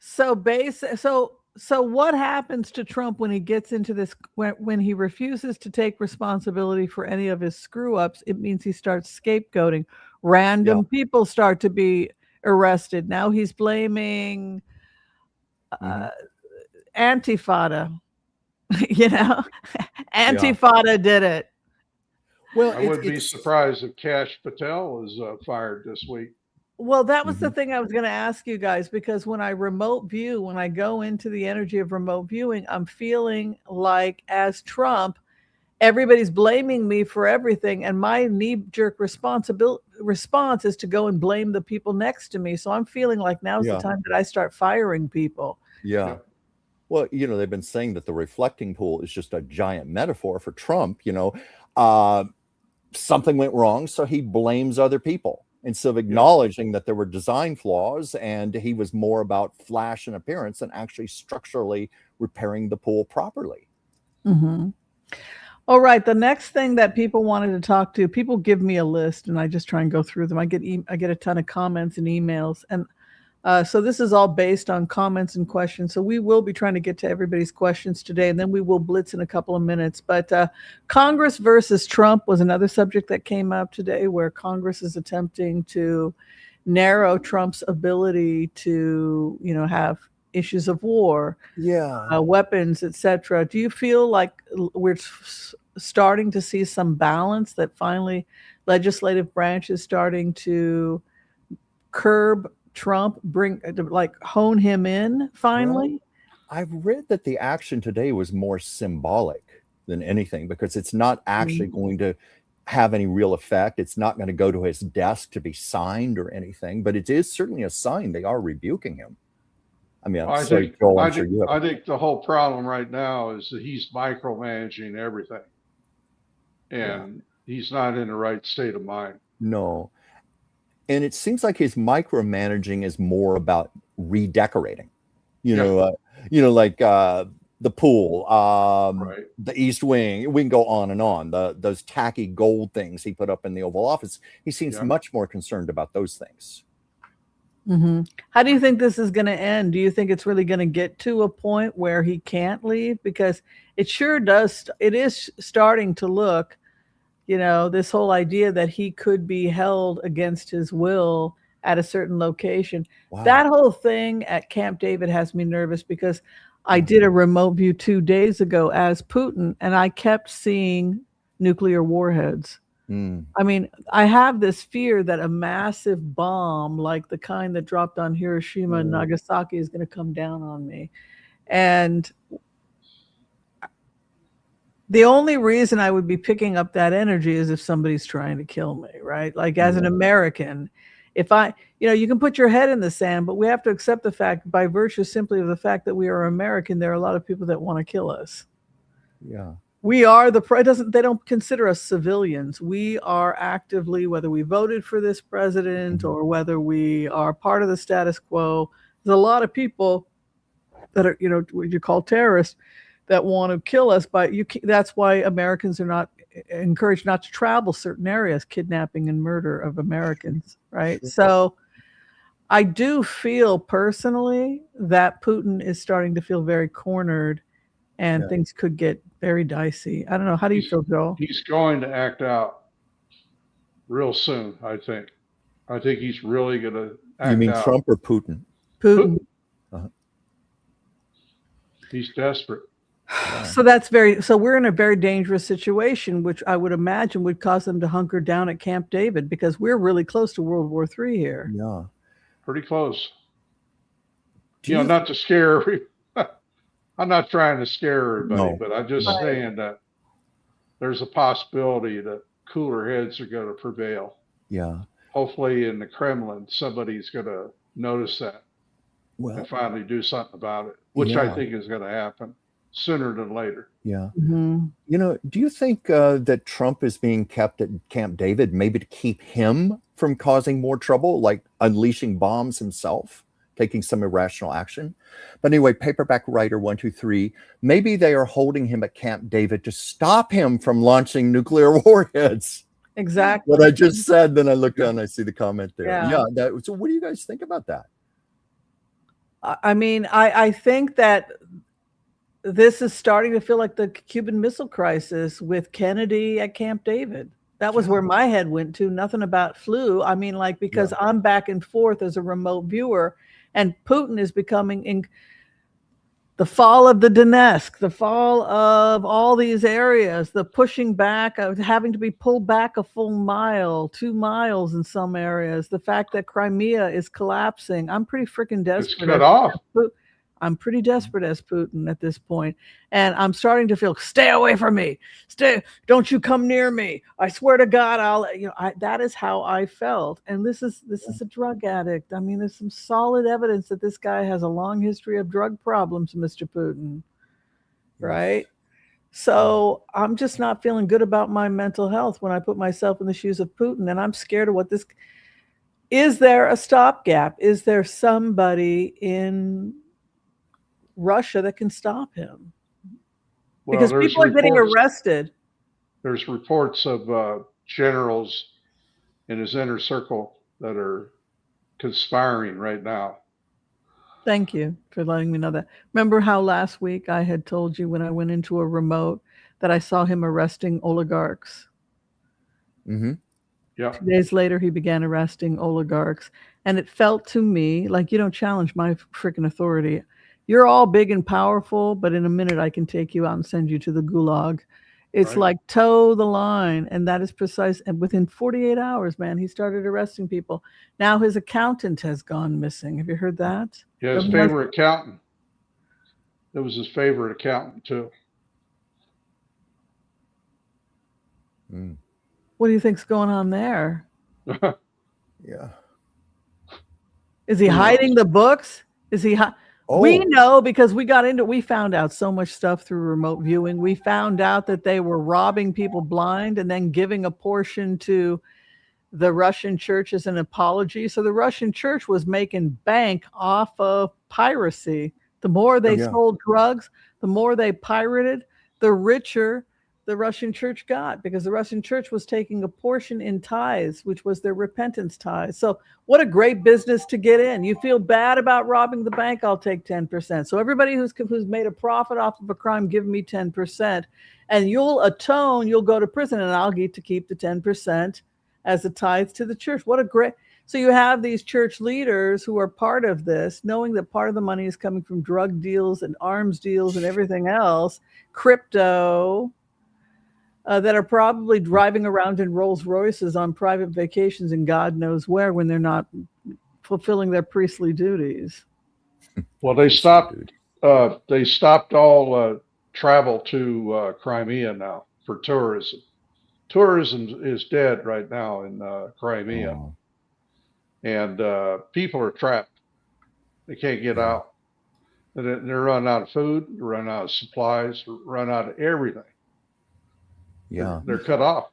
So what happens to Trump when he gets into this, when he refuses to take responsibility for any of his screw ups? It means he starts scapegoating. Random people start to be arrested. Now he's blaming Antifada. Antifada did it. Well, I wouldn't be surprised if Kash Patel was fired this week. Well, that was the thing I was going to ask you guys, because when I remote view, when I go into the energy of remote viewing, I'm feeling like, as Trump, everybody's blaming me for everything, and my knee-jerk response is to go and blame the people next to me. So I'm feeling like now's the time that I start firing people. Yeah. Well, they've been saying that the reflecting pool is just a giant metaphor for Trump. Something went wrong, so he blames other people instead of acknowledging that there were design flaws, and he was more about flash and appearance than actually structurally repairing the pool properly. All right. The next thing that people wanted to talk to, people give me a list and I just try and go through them. I get a ton of comments and emails, and so this is all based on comments and questions. So we will be trying to get to everybody's questions today, and then we will blitz in a couple of minutes. But Congress versus Trump was another subject that came up today, where Congress is attempting to narrow Trump's ability to, have issues of war, weapons, etc. Do you feel like we're starting to see some balance, that finally legislative branch is starting to curb Trump, hone him in finally? Well, I've read that the action today was more symbolic than anything, because it's not actually going to have any real effect. It's not going to go to his desk to be signed or anything, but it is certainly a sign they are rebuking him. I mean, I'm sorry, Joel, I'm sure you have. I think the whole problem right now is that he's micromanaging everything, and he's not in the right state of mind. No. And it seems like his micromanaging is more about redecorating, like the pool, the East Wing. We can go on and on. Those tacky gold things he put up in the Oval Office. He seems much more concerned about those things. Mm-hmm. How do you think this is going to end? Do you think it's really going to get to a point where he can't leave? Because it sure does. It is starting to look, this whole idea that he could be held against his will at a certain location. Wow. That whole thing at Camp David has me nervous, because I did a remote view 2 days ago as Putin, and I kept seeing nuclear warheads. I mean, I have this fear that a massive bomb, like the kind that dropped on Hiroshima and Nagasaki, is going to come down on me. And the only reason I would be picking up that energy is if somebody's trying to kill me, right? Like, as an American, if you can put your head in the sand, but we have to accept the fact, by virtue simply of the fact that we are American, there are a lot of people that want to kill us. Yeah. We are they don't consider us civilians. We are actively, whether we voted for this president or whether we are part of the status quo, there's a lot of people that are, what you call terrorists, that want to kill us. But that's why Americans are not encouraged not to travel certain areas, kidnapping and murder of Americans, right? Sure. So I do feel personally that Putin is starting to feel very cornered, and things could get very dicey. I don't know. How do you feel, Joel? He's going to act out real soon, I think. I think he's really going to act out. You mean Trump or Putin? Putin. He's desperate. So so we're in a very dangerous situation, which I would imagine would cause them to hunker down at Camp David, because we're really close to World War III here. Yeah. Pretty close. Not to scare I'm not trying to scare everybody, but I'm just saying that there's a possibility that cooler heads are going to prevail. Yeah. Hopefully in the Kremlin, somebody's going to notice that and finally do something about it, which I think is going to happen sooner than later. Yeah. Mm-hmm. Do you think that Trump is being kept at Camp David maybe to keep him from causing more trouble, like unleashing bombs himself, taking some irrational action? But anyway, Paperback Writer 123, maybe they are holding him at Camp David to stop him from launching nuclear warheads. Exactly. What I just said, then I look down and I see the comment there. Yeah. So what do you guys think about that? I mean, I think that this is starting to feel like the Cuban Missile Crisis with Kennedy at Camp David. That was where my head went to. Nothing about flu. I mean, because I'm back and forth as a remote viewer, and Putin is becoming the fall of the Donetsk, the fall of all these areas, the pushing back of having to be pulled back a full mile, 2 miles in some areas, the fact that Crimea is collapsing. I'm pretty freaking desperate. It's cut off. I'm pretty desperate as Putin at this point. And I'm starting to feel, stay away from me. Don't you come near me. I swear to God, that is how I felt. And this is a drug addict. I mean, there's some solid evidence that this guy has a long history of drug problems, Mr. Putin. Right? So I'm just not feeling good about my mental health when I put myself in the shoes of Putin. And I'm scared of is there a stopgap? Is there somebody in Russia that can stop him? Because people are getting arrested. There's reports of generals in his inner circle that are conspiring right now. Thank you for letting me know that. Remember how last week I had told you when I went into a remote that I saw him arresting oligarchs? Mm-hmm. Yeah. 2 days later, he began arresting oligarchs. And it felt to me like, you don't challenge my freaking authority. You're all big and powerful, but in a minute I can take you out and send you to the gulag. It's like toe the line. And that is precise. And within 48 hours, man, he started arresting people. Now his accountant has gone missing. Have you heard that? Yeah, his favorite accountant. It was his favorite accountant too. Mm. What do you think's going on there? Yeah. Is he Who knows? hiding the books? Is he? We know because we found out so much stuff through remote viewing. We found out that they were robbing people blind and then giving a portion to the Russian church as an apology. So the Russian church was making bank off of piracy. The more they sold drugs, the more they pirated, the richer the Russian church got, because the Russian church was taking a portion in tithes, which was their repentance tithes. So what a great business to get in. You feel bad about robbing the bank, I'll take 10%. So everybody who's made a profit off of a crime, give me 10%. And you'll atone, you'll go to prison, and I'll get to keep the 10% as a tithe to the church. What a great. So you have these church leaders who are part of this, knowing that part of the money is coming from drug deals and arms deals and everything else, crypto, that are probably driving around in Rolls Royces on private vacations and God knows where when they're not fulfilling their priestly duties. Well, they stopped all travel to Crimea now for tourism. Tourism is dead right now in Crimea, and people are trapped. They can't get out. They're running out of food, they're running out of supplies, they're running out of everything. Yeah. They're cut off.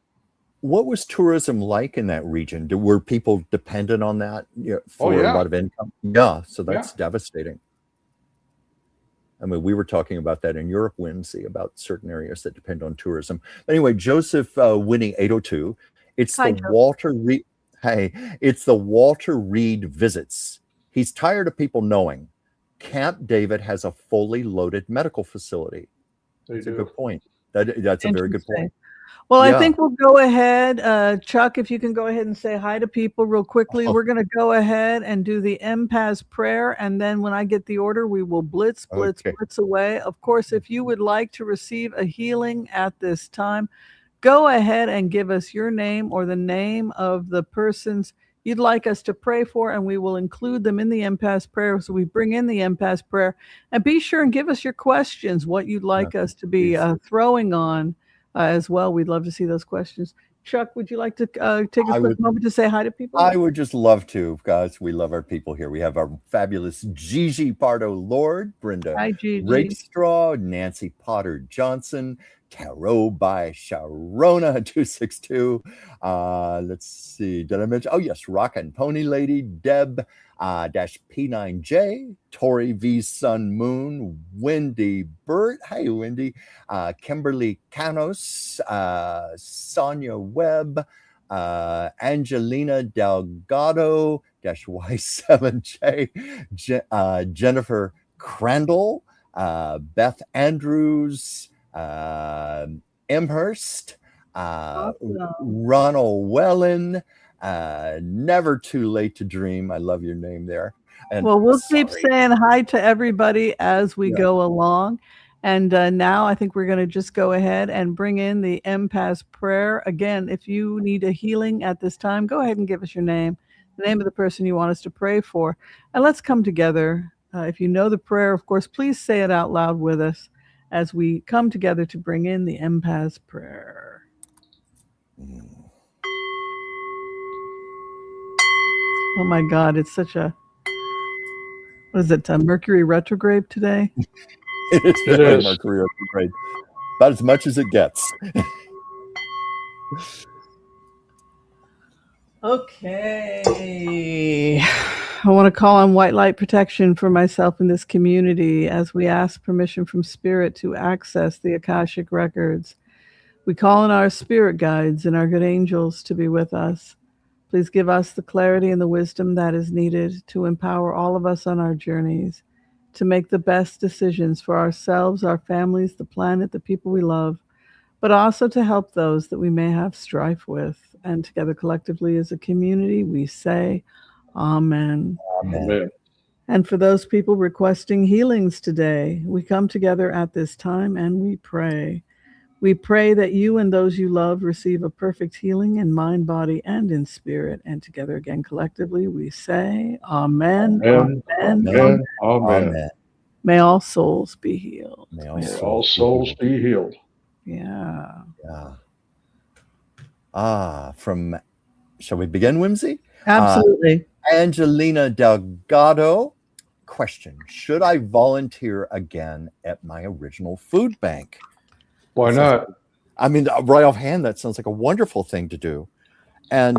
What was tourism like in that region? Were people dependent on that for a lot of income? Yeah, so that's devastating. I mean, we were talking about that in Europe, Whimsy, about certain areas that depend on tourism. Anyway, Joseph Winning 802. It's the Walter Reed. Hey, it's the Walter Reed visits. He's tired of people knowing Camp David has a fully loaded medical facility. That's a good point. That's a very good point. Well, I think we'll go ahead. Chuck, if you can go ahead and say hi to people real quickly. We're going to go ahead and do the empath prayer. And then when I get the order, we will blitz away. Of course, if you would like to receive a healing at this time, go ahead and give us your name or the name of the persons you'd like us to pray for, and we will include them in the empath prayer. So we bring in the empath prayer, and be sure and give us your questions, what you'd like us to be throwing on as well. We'd love to see those questions. Chuck, would you like to take a quick moment to say hi to people? I would just love to, guys. We love our people here. We have our fabulous Gigi Pardo Lord, Brenda Rakestraw, Nancy Potter Johnson, Tarot by Sharona 262. Let's see. Did I mention? Oh, yes. Rock and Pony Lady, Deb P9J, Tori V Sun Moon, Wendy Burt. Hey, Wendy. Kimberly Canos, Sonia Webb, Angelina Delgado Y7J, Jennifer Crandall, Beth Andrews, Emhurst, Ronald Wellen, Never Too Late to Dream. I love your name there. And well, we'll keep saying hi to everybody as we go along. And now I think we're going to just go ahead and bring in the empath prayer. Again, if you need a healing at this time, go ahead and give us your name, the name of the person you want us to pray for. And let's come together. If you know the prayer, of course, please say it out loud with us as we come together to bring in the empath prayer. Oh my God, it's such a, what is it, Mercury retrograde today? It is Mercury retrograde. About as much as it gets. Okay. I want to call on white light protection for myself in this community as we ask permission from Spirit to access the Akashic records. We call on our spirit guides and our good angels to be with us. Please give us the clarity and the wisdom that is needed to empower all of us on our journeys, to make the best decisions for ourselves, our families, the planet, the people we love, but also to help those that we may have strife with. And together collectively as a community, we say, Amen. Amen. And for those people requesting healings today, we come together at this time and we pray. We pray that you and those you love receive a perfect healing in mind, body, and in spirit. And together again, collectively, we say, Amen. Amen. Amen. Amen. Amen. May all souls be healed. May all souls be healed. Yeah. Yeah. From, shall we begin, Whimsy? Absolutely. Angelina Delgado. Question: should I volunteer again at my original food bank? Why not? I mean, right offhand, that sounds like a wonderful thing to do. And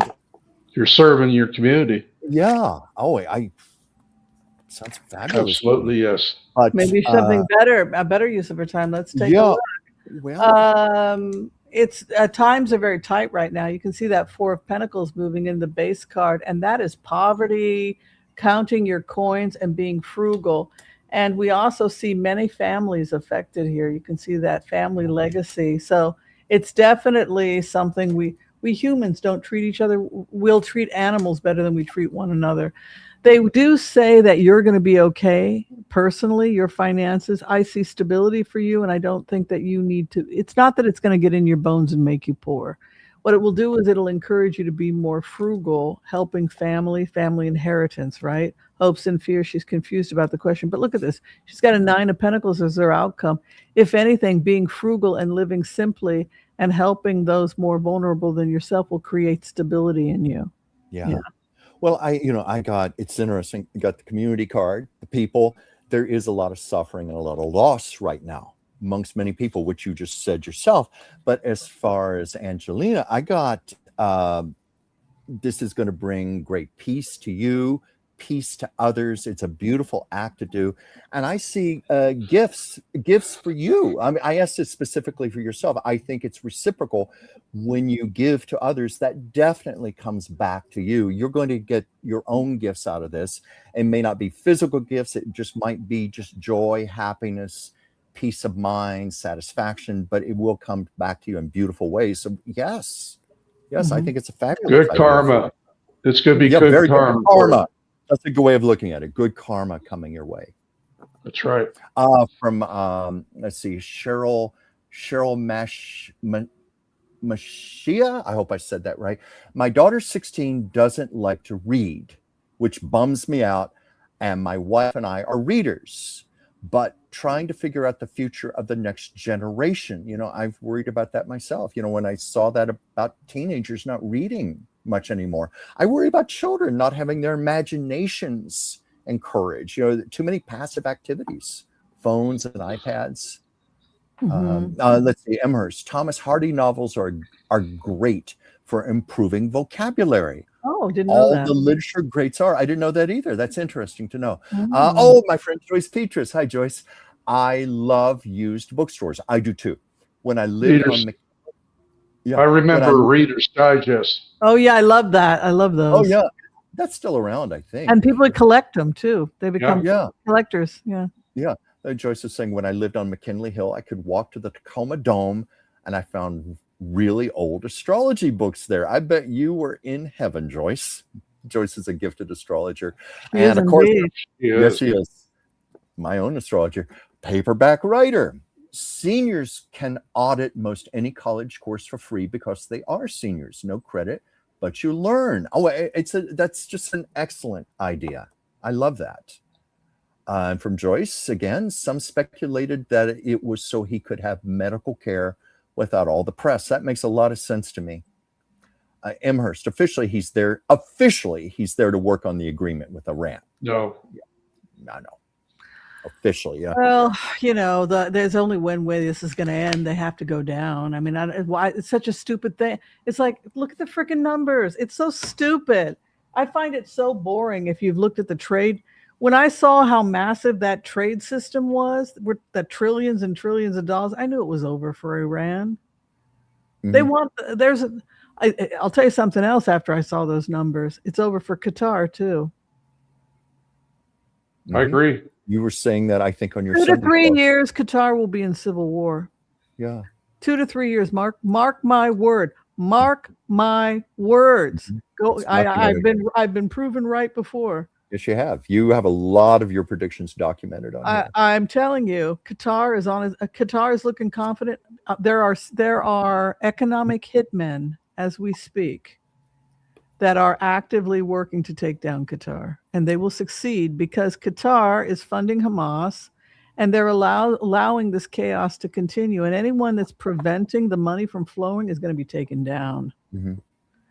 You're serving your community. yeah, sounds fabulous. Absolutely, yes. But Maybe something better, a better use of her time. Let's take a look. Well, It's times are very tight right now. You can see that Four of Pentacles moving in the base card, and that is poverty, counting your coins, and being frugal. And we also see many families affected here. You can see that family legacy. So it's definitely something we humans don't treat each other. We'll treat animals better than we treat one another. They do say that you're going to be okay personally, your finances. I see stability for you, and I don't think that you need to. It's not that it's going to get in your bones and make you poor. What it will do is it'll encourage you to be more frugal, helping family inheritance, right? Hopes and fears. She's confused about the question. But look at this. She's got a 9 of Pentacles as her outcome. If anything, being frugal and living simply and helping those more vulnerable than yourself will create stability in you. Yeah. Well, it's interesting. You got the community card, the people. There is a lot of suffering and a lot of loss right now amongst many people, which you just said yourself. But as far as Angelina, I got this is going to bring great peace to you, peace to others. It's a beautiful act to do. And I see gifts for you. I mean, I asked it specifically for yourself. I think it's reciprocal. When you give to others, that definitely comes back to you. You're going to get your own gifts out of this. It may not be physical gifts. It just might be just joy, happiness, peace of mind, satisfaction, but it will come back to you in beautiful ways. So yes, I think it's a fabulous Good idea. karma. It's going to be good very karma. Good karma. That's a good way of looking at it. Good karma coming your way. That's right. From let's see, Cheryl Mashia. I hope I said that right. My daughter 16 doesn't like to read, which bums me out. And my wife and I are readers, but trying to figure out the future of the next generation. I've worried about that myself. When I saw that about teenagers not reading much anymore, I worry about children not having their imaginations encouraged. Too many passive activities, phones and iPads. Let's see, Amherst. Thomas Hardy novels are great for improving vocabulary. Oh, didn't know All that. the literature greats are. I didn't know that either. That's interesting to know. My friend Joyce Petrus. Hi, Joyce. I love used bookstores. I do too. When I lived I remember Reader's Digest. Oh yeah, I love that. I love those. Oh yeah, that's still around, I think. And people collect them too. They become collectors. Yeah. Yeah. Joyce is saying, when I lived on McKinley Hill, I could walk to the Tacoma Dome, and I found really old astrology books there. I bet you were in heaven, Joyce. Joyce is a gifted astrologer. And of course, yes, she is. My own astrologer, paperback writer. Seniors can audit most any college course for free because they are seniors. No credit, but you learn. That's just an excellent idea. I love that. And from Joyce, again, some speculated that it was so he could have medical care without all the press. That makes a lot of sense to me. Amherst, officially he's there to work on the agreement with Iran. No. No. Officially, yeah. Well, there's only one way this is going to end. They have to go down. I mean, why? It's such a stupid thing. It's like, look at the freaking numbers. It's so stupid. I find it so boring. If you've looked at the trade, when I saw how massive that trade system was, with the trillions and trillions of dollars, I knew it was over for Iran. Mm-hmm. I'll tell you something else. After I saw those numbers, it's over for Qatar too. I agree. You were saying that, I think, on your 2 to 3 years, Qatar will be in civil war. Yeah. 2 to 3 years. Mark my word. Mark my words. Go. I've been proven right before. Yes, you have. You have a lot of your predictions documented on here. I'm telling you, Qatar is looking confident. There are economic hitmen as we speak that are actively working to take down Qatar, and they will succeed because Qatar is funding Hamas, and they're allowing this chaos to continue. And anyone that's preventing the money from flowing is going to be taken down. Mhm.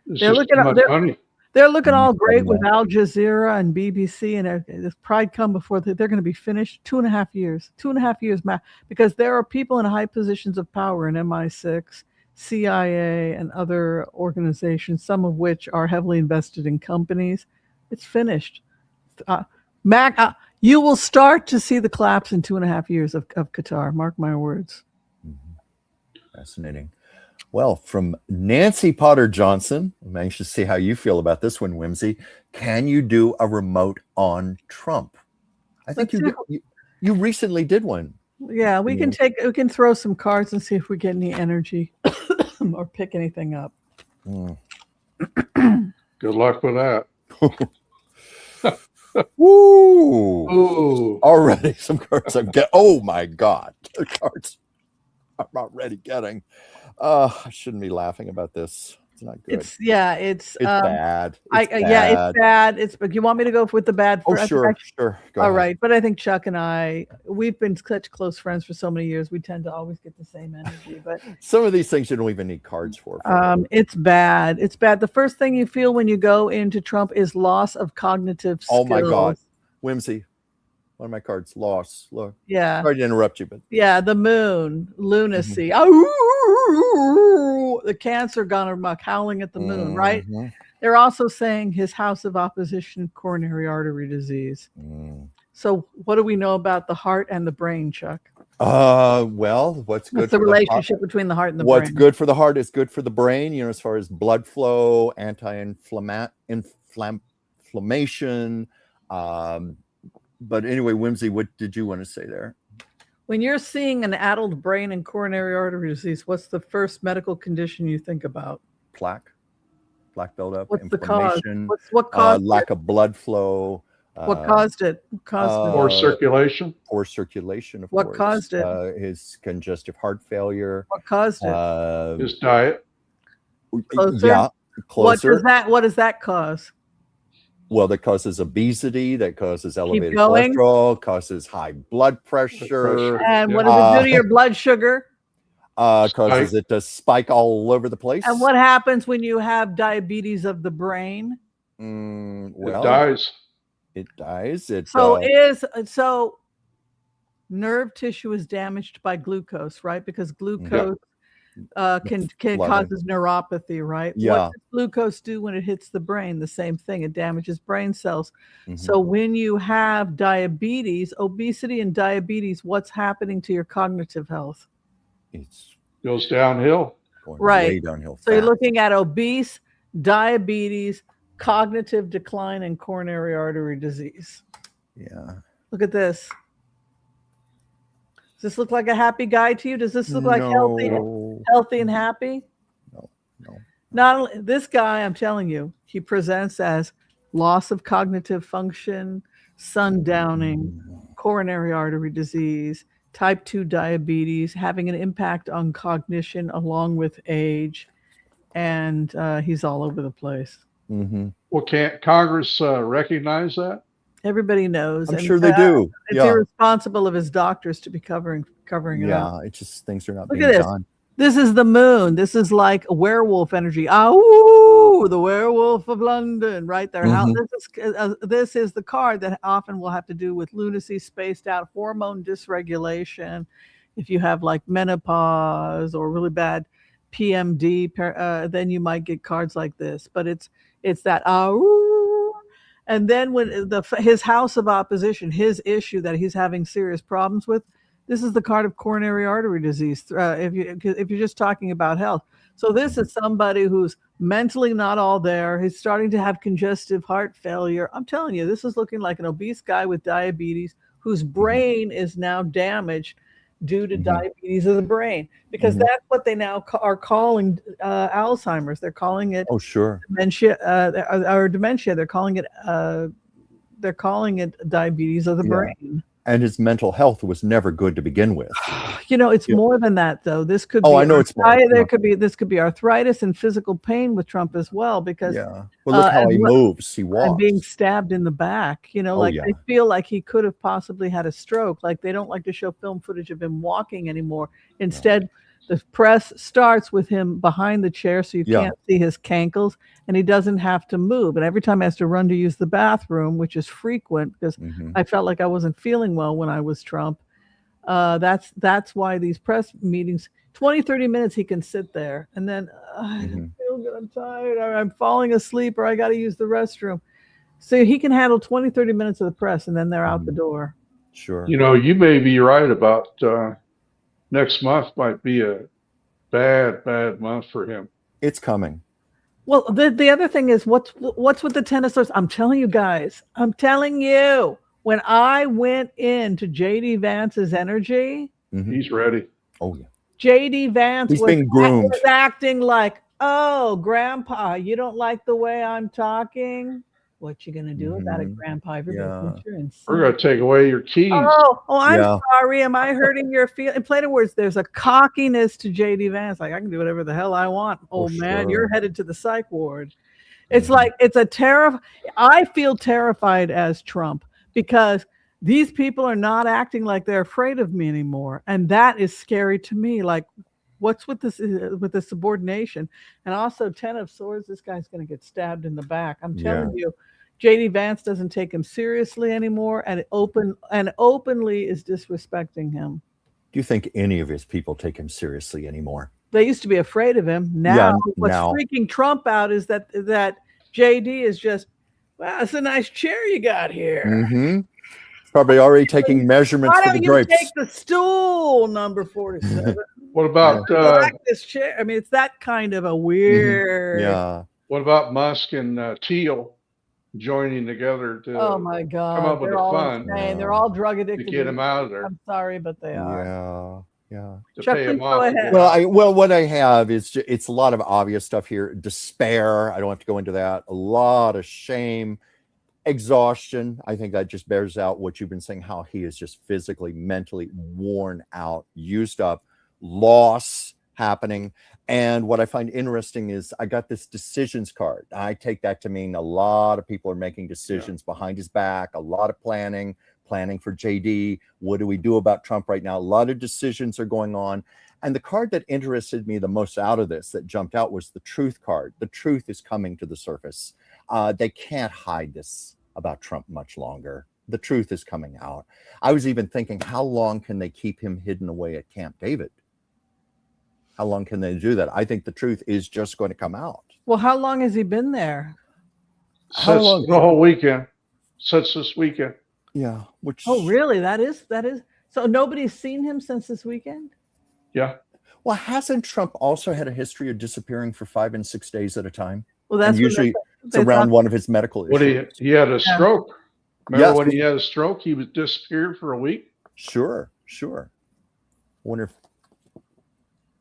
It's They're just looking too at much they're, money. they're looking all Mhm. great with Al Jazeera and BBC and everything. This Pride come before they're going to be finished 2.5 years. 2.5 years, because there are people in high positions of power in MI6, CIA, and other organizations, some of which are heavily invested in companies. It's finished. Mac, you will start to see the collapse in 2.5 years of Qatar. Mark my words. Fascinating. Well, from Nancy Potter Johnson, I'm anxious to see how you feel about this one, Whimsy. Can you do a remote on Trump? I think you recently did one. Yeah, we can throw some cards and see if we get any energy or pick anything up. Mm. Good luck with that. Woo! Ooh. Already some cards I'm getting. Oh my God, the cards I'm already getting. I shouldn't be laughing about this. It's not good. It's bad. it's bad. But you want me to go with the bad Oh, first? sure. Go ahead. Right. But I think Chuck and we've been such close friends for so many years. We tend to always get the same energy. But some of these things you don't even need cards for. It's bad. It's bad. The first thing you feel when you go into Trump is loss of cognitive skills. Oh my God. Whimsy. One of my cards, loss. Look. Yeah. Sorry to interrupt you, but yeah, the moon, lunacy. The Cancer gone amok, howling at the moon, right? They're also saying his house of opposition, coronary artery disease. So what do we know about the heart and the brain, Chuck? Well, what's good the relationship between the heart and the brain? What's good for the heart is good for the brain, as far as blood flow, anti-inflammation. But anyway, Whimsy, what did you want to say there? When you're seeing an addled brain and coronary artery disease, what's the first medical condition you think about? Plaque buildup. What's the cause? What caused lack of blood flow? What caused it? Poor circulation. Poor circulation, of course. What caused it? His congestive heart failure. What caused it? His diet. Closer? Yeah, closer. What does that cause? Well, that causes obesity, that causes elevated cholesterol, causes high blood pressure. And what does it do to your blood sugar? Causes it to spike all over the place. And what happens when you have diabetes of the brain? It dies. It dies. So nerve tissue is damaged by glucose, right? Because glucose can causes neuropathy, right? Yeah. What does glucose do when it hits the brain? The same thing. It damages brain cells. So when you have diabetes, obesity and diabetes, what's happening to your cognitive health? It goes downhill. Right. Downhill so you're looking at obese, diabetes, cognitive decline, and coronary artery disease. Yeah. Look at this. Does this look like a happy guy to you? Does this look like healthy and happy? No. Not only this guy, I'm telling you, he presents as loss of cognitive function, sundowning, coronary artery disease, type 2 diabetes, having an impact on cognition along with age, and he's all over the place. Well, can't Congress recognize that? Everybody knows. I'm sure they do. It's irresponsible of his doctors to be covering it up. Yeah, it's just things are not Look being at this. done. This is the moon. This is like a werewolf energy. The werewolf of London, right there. This is the card that often will have to do with lunacy, spaced out, hormone dysregulation. If you have like menopause or really bad PMD, then you might get cards like this. But it's that and then when his house of opposition, his issue that he's having serious problems with, this is the card of coronary artery disease. If you're just talking about health, so this is somebody who's mentally not all there. He's starting to have congestive heart failure. I'm telling you, this is looking like an obese guy with diabetes whose brain is now damaged due to diabetes of the brain, because that's what they now are calling Alzheimer's. They're calling it dementia or dementia. They're calling it diabetes of the brain. And his mental health was never good to begin with. It's more than that, though. This could be I know it's more. This could be arthritis and physical pain with Trump as well, because well, look how he moves. He walks. And being stabbed in the back. They feel like he could have possibly had a stroke. Like they don't like to show film footage of him walking anymore. Instead, The press starts with him behind the chair, so you Yeah. can't see his cankles, and he doesn't have to move. And every time I has to run to use the bathroom, which is frequent because Mhm. I felt like I wasn't feeling well when I was Trump. That's why these press meetings, 20, 30 minutes, he can sit there, and then I don't Mhm. feel good. I'm tired. Or I'm falling asleep, or I got to use the restroom. So he can handle 20, 30 minutes of the press, and then they're out the door. Sure. You know, you may be right about next month might be a bad month for him. It's coming. Well, the other thing is what's with the tennis stars? I'm telling you guys. I'm telling you. When I went into JD Vance's energy, Mhm. He's ready. Oh yeah. JD Vance He's was, being groomed. was acting like, oh, Grandpa, you don't like the way I'm talking? What you gonna do about it, Mhm. Grandpa? Everybody Yeah. thinks you're insane. We're going to take away your keys. Oh, I'm Yeah. sorry. Am I hurting your feelings? In plain words, there's a cockiness to JD Vance. Like, I can do whatever the hell I want. Oh, man, you're sure. headed to the psych ward. It's Mhm. like, it's a terror. I feel terrified as Trump because these people are not acting like they're afraid of me anymore. And that is scary to me. Like, what's with the subordination? And also 10 of swords, this guy's going to get stabbed in the back. I'm telling you. JD Vance doesn't take him seriously anymore, and openly is disrespecting him. Do you think any of his people take him seriously anymore? They used to be afraid of him. Now, what's now. freaking Trump out is that JD is just, wow, it's a nice chair you got here. Mm-hmm. Probably already taking measurements Why for don't the you drapes. take the stool, number 47? What about I like this chair. I mean, it's that kind of a weird. Yeah. what about Musk and Teal joining together to Oh my God! come up with They're a all fund insane. They're all drug to addicted. get him out of there, I'm sorry, but they are. Yeah. to Chuck, pay please him go off. to ahead. get Well, out. what I have is it's a lot of obvious stuff here. Despair. I don't have to go into that. A lot of shame, exhaustion. I think that just bears out what you've been saying, how he is just physically, mentally worn out, used up, loss happening. And what I find interesting is I got this decisions card. I take that to mean a lot of people are making decisions behind his back, a lot of planning for JD. What do we do about Trump right now? A lot of decisions are going on. And the card that interested me the most out of this, that jumped out, was the truth card. The truth is coming to the surface. They can't hide this about Trump much longer. The truth is coming out. I was even thinking, how long can they keep him hidden away at Camp David? How long can they do that? I think the truth is just going to come out. Well, how long has he been there? How long? The whole weekend. Since this weekend. Yeah. Which? Oh, really? That is. So nobody's seen him since this weekend? Yeah. Well, hasn't Trump also had a history of disappearing for 5 and 6 days at a time? Well, that's and usually it's they around thought- one of his medical issues. What he had a stroke. Remember Yes. when he had a stroke? He was disappeared for a week. Sure. I wonder if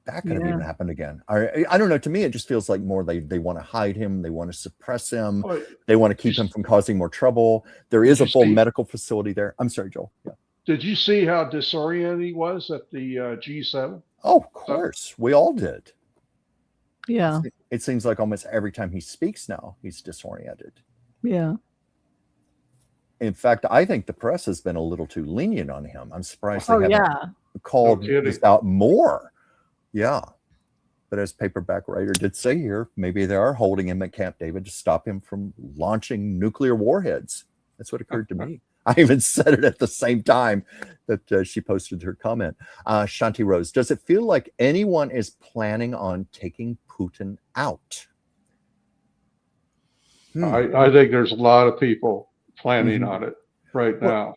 that could have Yeah. even happened again. I don't know. To me, it just feels like more they want to hide him. They want to suppress him. Oh, They want to keep him from causing more trouble. There is a you full see- medical facility there. I'm sorry, Joel. Yeah. Did you see how disoriented he was at the G7? Oh, of course. We all did. Yeah. It seems like almost every time he speaks now, he's disoriented. Yeah. In fact, I think the press has been a little too lenient on him. I'm surprised they Oh, haven't yeah. called No kidding. this out more. Yeah. But as Paperback Writer did say here, maybe they are holding him at Camp David to stop him from launching nuclear warheads. That's what occurred to me. I even said it at the same time that she posted her comment. Shanti Rose, does it feel like anyone is planning on taking Putin out? I think there's a lot of people planning on it right now.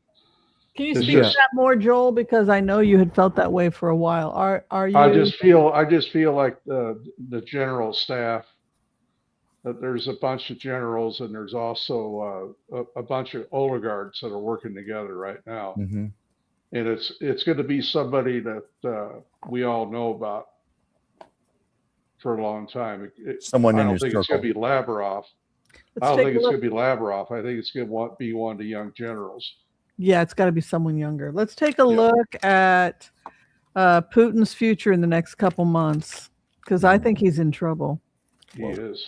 Can you It's speak to just- that more, Joel? Because I know you had felt that way for a while. Are you? I just feel like the general staff, that there's a bunch of generals and there's also a bunch of oligarchs that are working together right now. Mm-hmm. And it's going to be somebody that we all know about for a long time. Someone I in don't your think it's going to circle. be Lavrov. Let's I don't take think a it's look. going to be Lavrov. I think it's going to be one of the young generals. Yeah, it's got to be someone younger. Let's take a look at Putin's future in the next couple months, because I think he's in trouble. He is.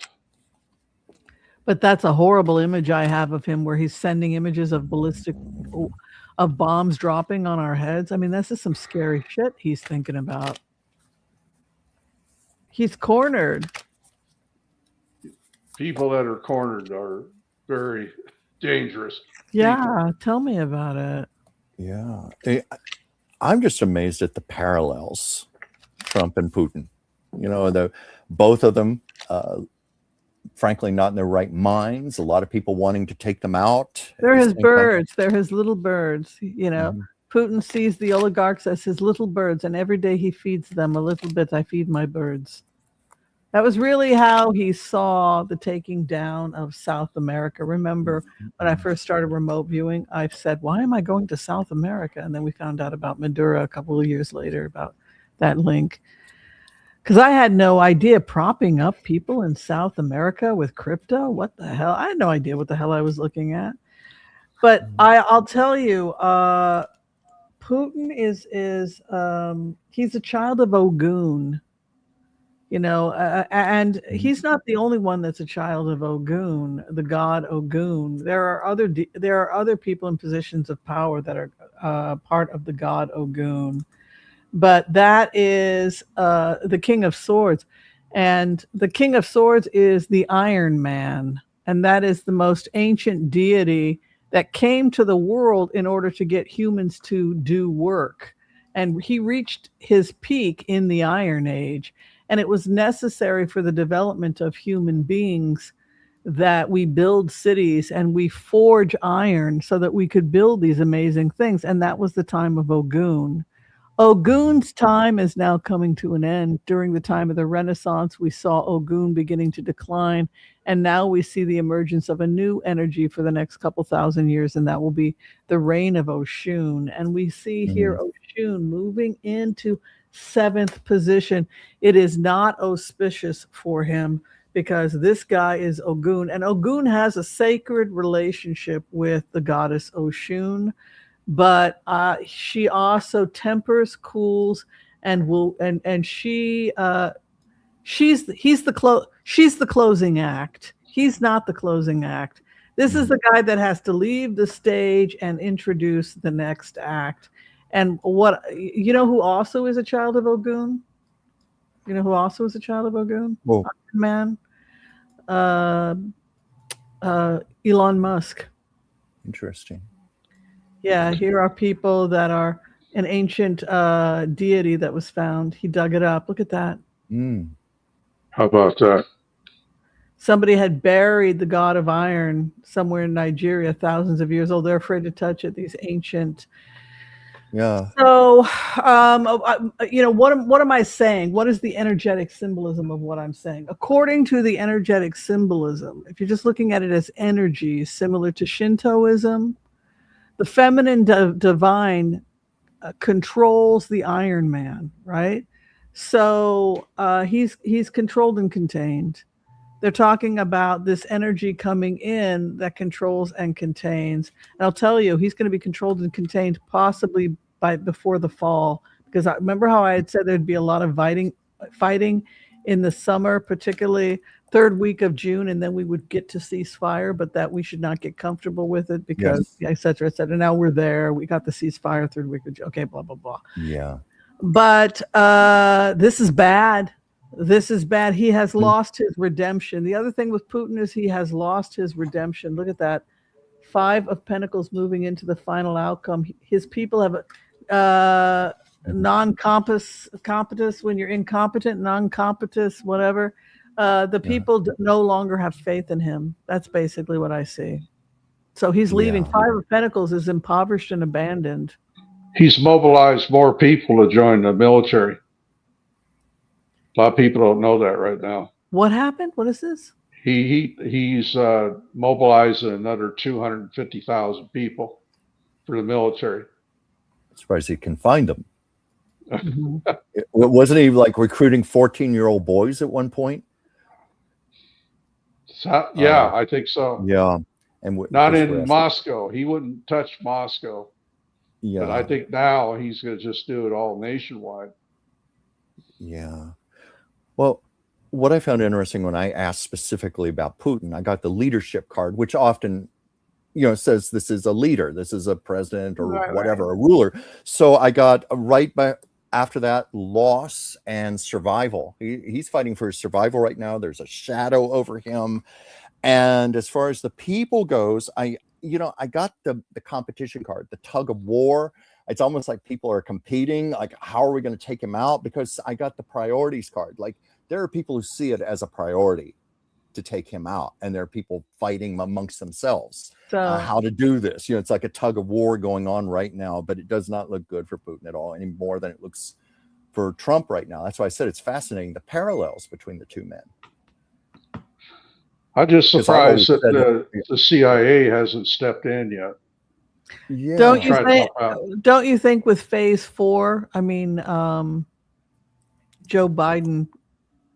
But that's a horrible image I have of him, where he's sending images of bombs dropping on our heads. I mean, this is some scary shit he's thinking about. He's cornered. People that are cornered are very dangerous. Yeah, tell me about it. Yeah. I'm just amazed at the parallels, Trump and Putin. You know, both of them, frankly, not in their right minds. A lot of people wanting to take them out. They're his birds. They're his little birds. You know, Putin sees the oligarchs as his little birds, and every day he feeds them a little bit. I feed my birds. That was really how he saw the taking down of South America. Remember, when I first started remote viewing, I said, why am I going to South America? And then we found out about Maduro a couple of years later about that link. Because I had no idea, propping up people in South America with crypto. What the hell? I had no idea what the hell I was looking at. But I'll tell you, Putin is he's a child of Ogun. You know, and he's not the only one that's a child of Ogun, the god Ogun. There are other people in positions of power that are part of the god Ogun, but that is the King of Swords, and the King of Swords is the Iron Man, and that is the most ancient deity that came to the world in order to get humans to do work, and he reached his peak in the Iron Age. And it was necessary for the development of human beings that we build cities and we forge iron so that we could build these amazing things. And that was the time of Ogun. Ogun's time is now coming to an end. During the time of the Renaissance, we saw Ogun beginning to decline. And now we see the emergence of a new energy for the next couple thousand years, and that will be the reign of Oshun. And we see here Oshun moving into 7th position. It is not auspicious for him because this guy is Ogun, and Ogun has a sacred relationship with the goddess Oshun, but she also tempers, cools, and will and she's the closing act. He's not the closing act. This is the guy that has to leave the stage and introduce the next act. And what, you know who also is a child of Ogun? You know who also is a child of Ogun? Well, Man, Elon Musk. Interesting. Yeah, here are people that are an ancient deity that was found. He dug it up. Look at that. How about that? Somebody had buried the god of iron somewhere in Nigeria, thousands of years old. They're afraid to touch it. These ancient. Yeah. So, you know, what am I saying? What is the energetic symbolism of what I'm saying? According to the energetic symbolism, if you're just looking at it as energy, similar to Shintoism, the feminine divine controls the Iron Man, right? So he's controlled and contained. They're talking about this energy coming in that controls and contains. And I'll tell you, he's going to be controlled and contained possibly before the fall. Because I remember how I had said there'd be a lot of fighting in the summer, particularly 3rd week of June, and then we would get to ceasefire, but that we should not get comfortable with it because, et cetera, et cetera. Now we're there. We got the ceasefire 3rd week of June. Okay, blah, blah, blah. Yeah. But this is bad. This is bad. He has lost his redemption. The other thing with Putin is he has lost his redemption. Look at that. 5 of Pentacles moving into the final outcome. His people have non-competence when you're incompetent, non-competence, whatever. The people no longer have faith in him. That's basically what I see. So he's leaving. 5 of Pentacles is impoverished and abandoned. He's mobilized more people to join the military. A lot of people don't know that right now. What happened? What is this? He's mobilizing another 250,000 people for the military. I'm surprised he can find them. Wasn't he like recruiting 14-year-old boys at one point? So, yeah, I think so. Yeah. And not in Moscow. He wouldn't touch Moscow. Yeah. But I think now he's going to just do it all nationwide. Yeah. Well, what I found interesting when I asked specifically about Putin, I got the leadership card, which often, you know, says this is a leader, this is a president or whatever, a ruler. So I got right after that, loss and survival. He's fighting for his survival right now. There's a shadow over him. And as far as the people goes, I got the competition card, the tug of war. It's almost like people are competing. Like, how are we going to take him out? Because I got the priorities card. Like, there are people who see it as a priority to take him out, and there are people fighting amongst themselves how to do this. It's like a tug of war going on right now, but it does not look good for Putin at all, any more than it looks for Trump right now. That's why I said it's fascinating, the parallels between the two men. I'm just surprised that the CIA hasn't stepped in yet. Yeah. Don't you think with phase 4, I mean, Joe Biden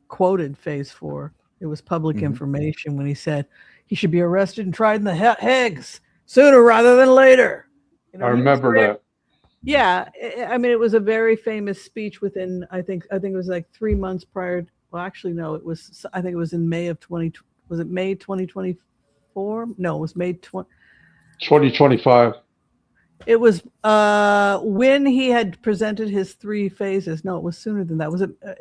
quoted phase 4. It was public information when he said he should be arrested and tried in the Hagues sooner rather than later. I remember that. Yeah, I mean, it was a very famous speech within, I think it was like 3 months prior. Well, actually, no, I think it was in May of 2020. Was it May 2024? No, it was May 2025. It was when he had presented his 3 phases. No, it was sooner than that.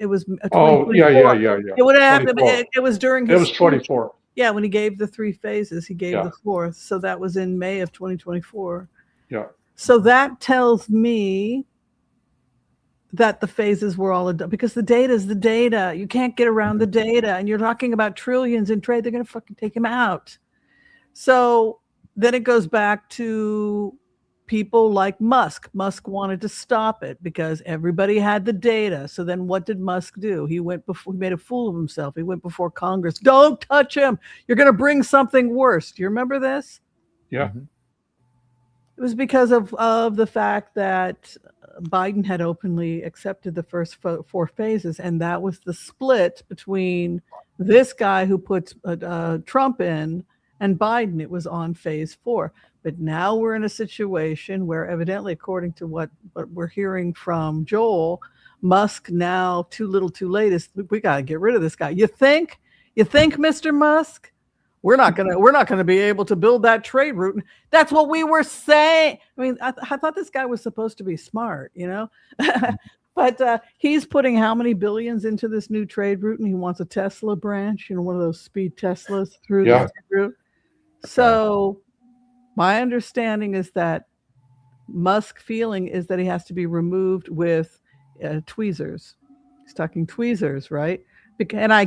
It was. Oh, yeah. It would have happened. It was during his. It was 24. Yeah, when he gave the 3 phases, he gave the 4th. So that was in May of 2024. Yeah. So that tells me that the phases were all done, because the data is the data. You can't get around the data, and you're talking about trillions in trade. They're going to fucking take him out. So then it goes back to people like Musk. Musk wanted to stop it because everybody had the data. So then what did Musk do? He made a fool of himself. He went before Congress. Don't touch him. You're going to bring something worse. Do you remember this? Yeah. It was because of the fact that Biden had openly accepted the first 4 phases, and that was the split between this guy who puts Trump in and Biden. It was on phase 4. But now we're in a situation where, evidently, according to what we're hearing from Joel, Musk now, too little too late, is we got to get rid of this guy. You think, Mr. Musk? We're not gonna be able to build that trade route. That's what we were saying. I mean, I thought this guy was supposed to be smart, but he's putting how many billions into this new trade route, and he wants a Tesla branch, one of those speed Teslas through the trade route. So my understanding is that Musk feeling is that he has to be removed with tweezers. He's talking tweezers, right? And I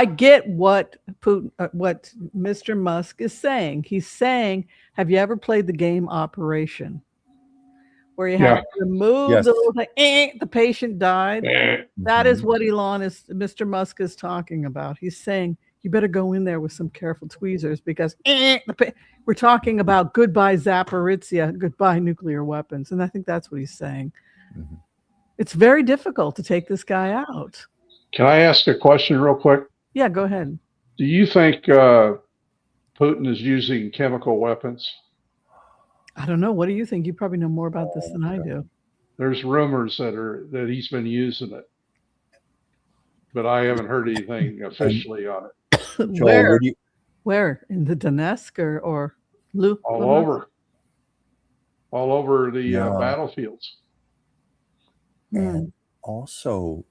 get what Putin, what Mr. Musk is saying. He's saying, have you ever played the game Operation, where you have to remove the little thing? The patient died. That is what Mr. Musk is talking about. He's saying you better go in there with some careful tweezers, because we're talking about goodbye Zaporizhia, goodbye nuclear weapons, and I think that's what he's saying. It's very difficult to take this guy out. Can I ask a question real quick? Yeah, go ahead. Do you think Putin is using chemical weapons? I don't know. What do you think? You probably know more about this than I do. There's rumors that he's been using it, but I haven't heard anything officially on it. Joel, where? In the Donetsk or Luke? All over the battlefields. And also,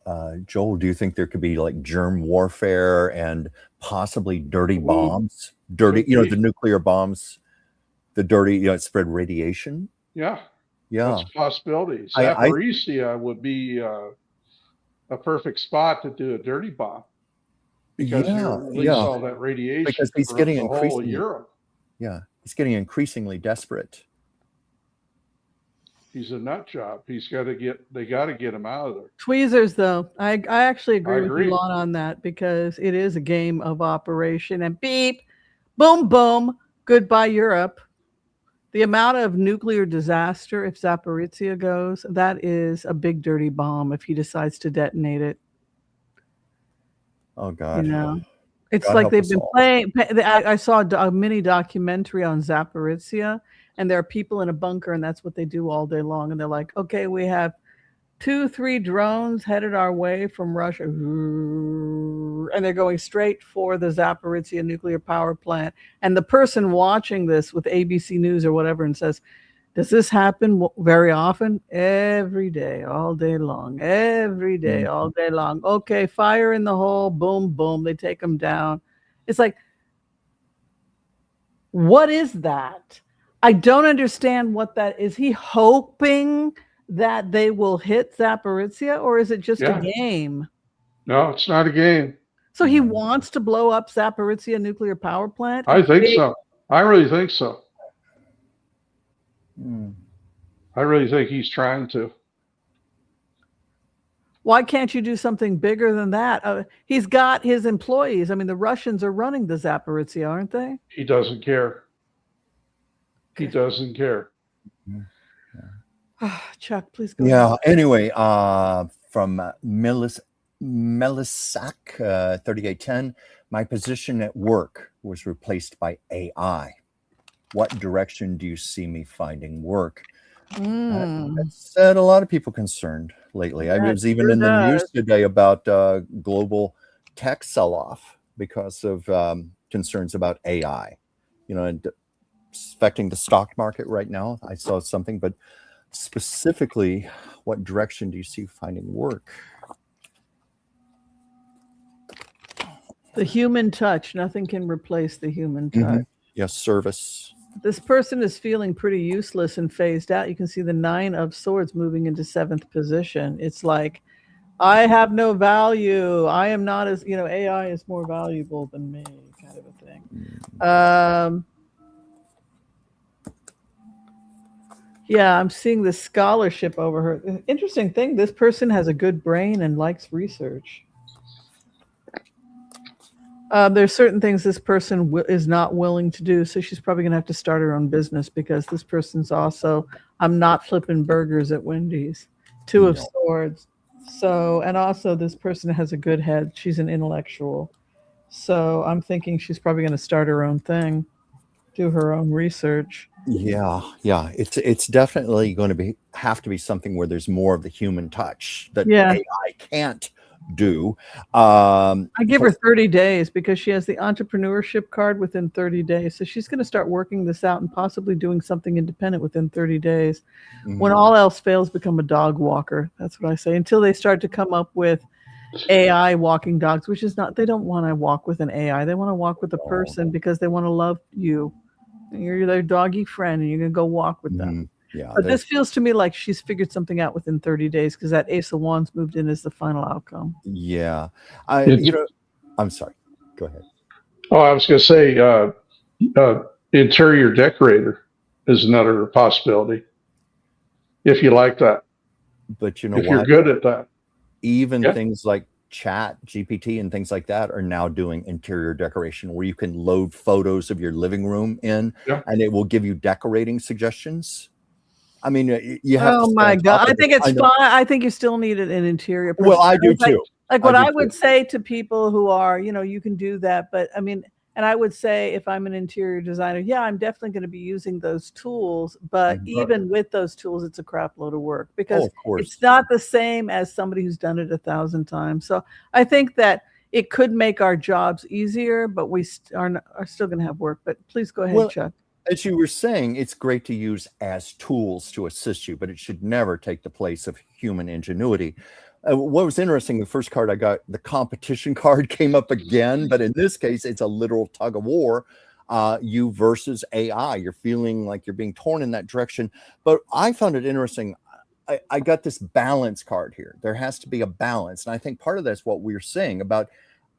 Joel, do you think there could be like germ warfare and possibly dirty bombs? The nuclear bombs, the dirty, spread radiation? Yeah. That's a possibility. Zaporizhia would be a perfect spot to do a dirty bomb, because you release all that radiation, because he's getting increasingly Europe. Yeah, he's getting increasingly desperate. He's a nut job. They got to get him out of there. Tweezers, though. I actually agree with you on that, because it is a game of Operation, and beep, boom, boom, goodbye Europe. The amount of nuclear disaster, if Zaporizhia goes, that is a big dirty bomb if he decides to detonate it. Oh, God. It's God, like they've been playing. I saw a mini documentary on Zaporizhia, and there are people in a bunker, and that's what they do all day long. And they're like, okay, we have 2-3 drones headed our way from Russia, and they're going straight for the Zaporizhia nuclear power plant. And the person watching this with ABC News or whatever and says, Does this happen very often? Every day, all day long. Every day, all day long. Okay, fire in the hole. Boom, boom. They take them down. It's like, what is that? I don't understand what that is. He hoping that they will hit Zaporizhia, or is it just a game? No, it's not a game. So he wants to blow up Zaporizhia nuclear power plant? I think so. I really think so. I really think he's trying to. Why can't you do something bigger than that? He's got his employees. I mean, the Russians are running the Zaporizhia, aren't they? He doesn't care. He doesn't care. Chuck, please go. Yeah. Anyway, from Melisak 3810, my position at work was replaced by AI. What direction do you see me finding work? That's had a lot of people concerned lately. I was even in the news today about global tech sell-off because of concerns about AI, and affecting the stock market right now. I saw something, but specifically, what direction do you see finding work? The human touch. Nothing can replace the human touch. Yes, service. This person is feeling pretty useless and phased out. You can see the 9 of Swords moving into 7th position. It's like, I have no value. I am not as, AI is more valuable than me, kind of a thing. Yeah, I'm seeing this scholarship over her. Interesting thing, this person has a good brain and likes research. There's certain things this person is not willing to do, so she's probably going to have to start her own business because this person's also, I'm not flipping burgers at Wendy's. 2 of Swords. So, and also this person has a good head. She's an intellectual. So I'm thinking she's probably going to start her own thing, do her own research. Yeah. It's definitely going to have to be something where there's more of the human touch that AI can't do. I give her 30 days because she has the entrepreneurship card within 30 days. So she's going to start working this out and possibly doing something independent within 30 days. When all else fails, become a dog walker. That's what I say. Until they start to come up with AI walking dogs, which is not, they don't want to walk with an AI. They want to walk with a person because they want to love you. You're their doggy friend and you're going to go walk with them. Yeah, but this feels to me like she's figured something out within 30 days because that Ace of Wands moved in as the final outcome. Yeah. I'm sorry. Go ahead. Oh, I was going to say interior decorator is another possibility if you like that. But if you're good at that. Even things like Chat GPT and things like that are now doing interior decoration where you can load photos of your living room in and it will give you decorating suggestions. I mean, you have. Oh my God! I think it's fine. I think you still need an interior person. Well, I do too. Like what I would say to people who are, you can do that, but I mean, and I would say if I'm an interior designer, I'm definitely going to be using those tools. But even with those tools, it's a crap load of work because it's not the same as somebody who's done it 1,000 times. So I think that it could make our jobs easier, but we are still going to have work. But please go ahead, Chuck. As you were saying, it's great to use as tools to assist you, but it should never take the place of human ingenuity. What was interesting, the first card I got, the competition card came up again, but in this case, it's a literal tug of war, you versus AI. You're feeling like you're being torn in that direction. But I found it interesting. I got this balance card here. There has to be a balance. And I think part of that's what we're saying about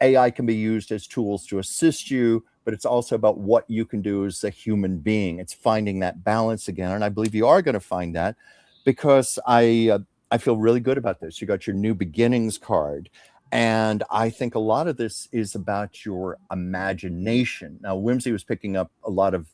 AI can be used as tools to assist you, but it's also about what you can do as a human being. It's finding that balance again. And I believe you are going to find that because I feel really good about this. You got your new beginnings card. And I think a lot of this is about your imagination. Now, Whimsy was picking up a lot of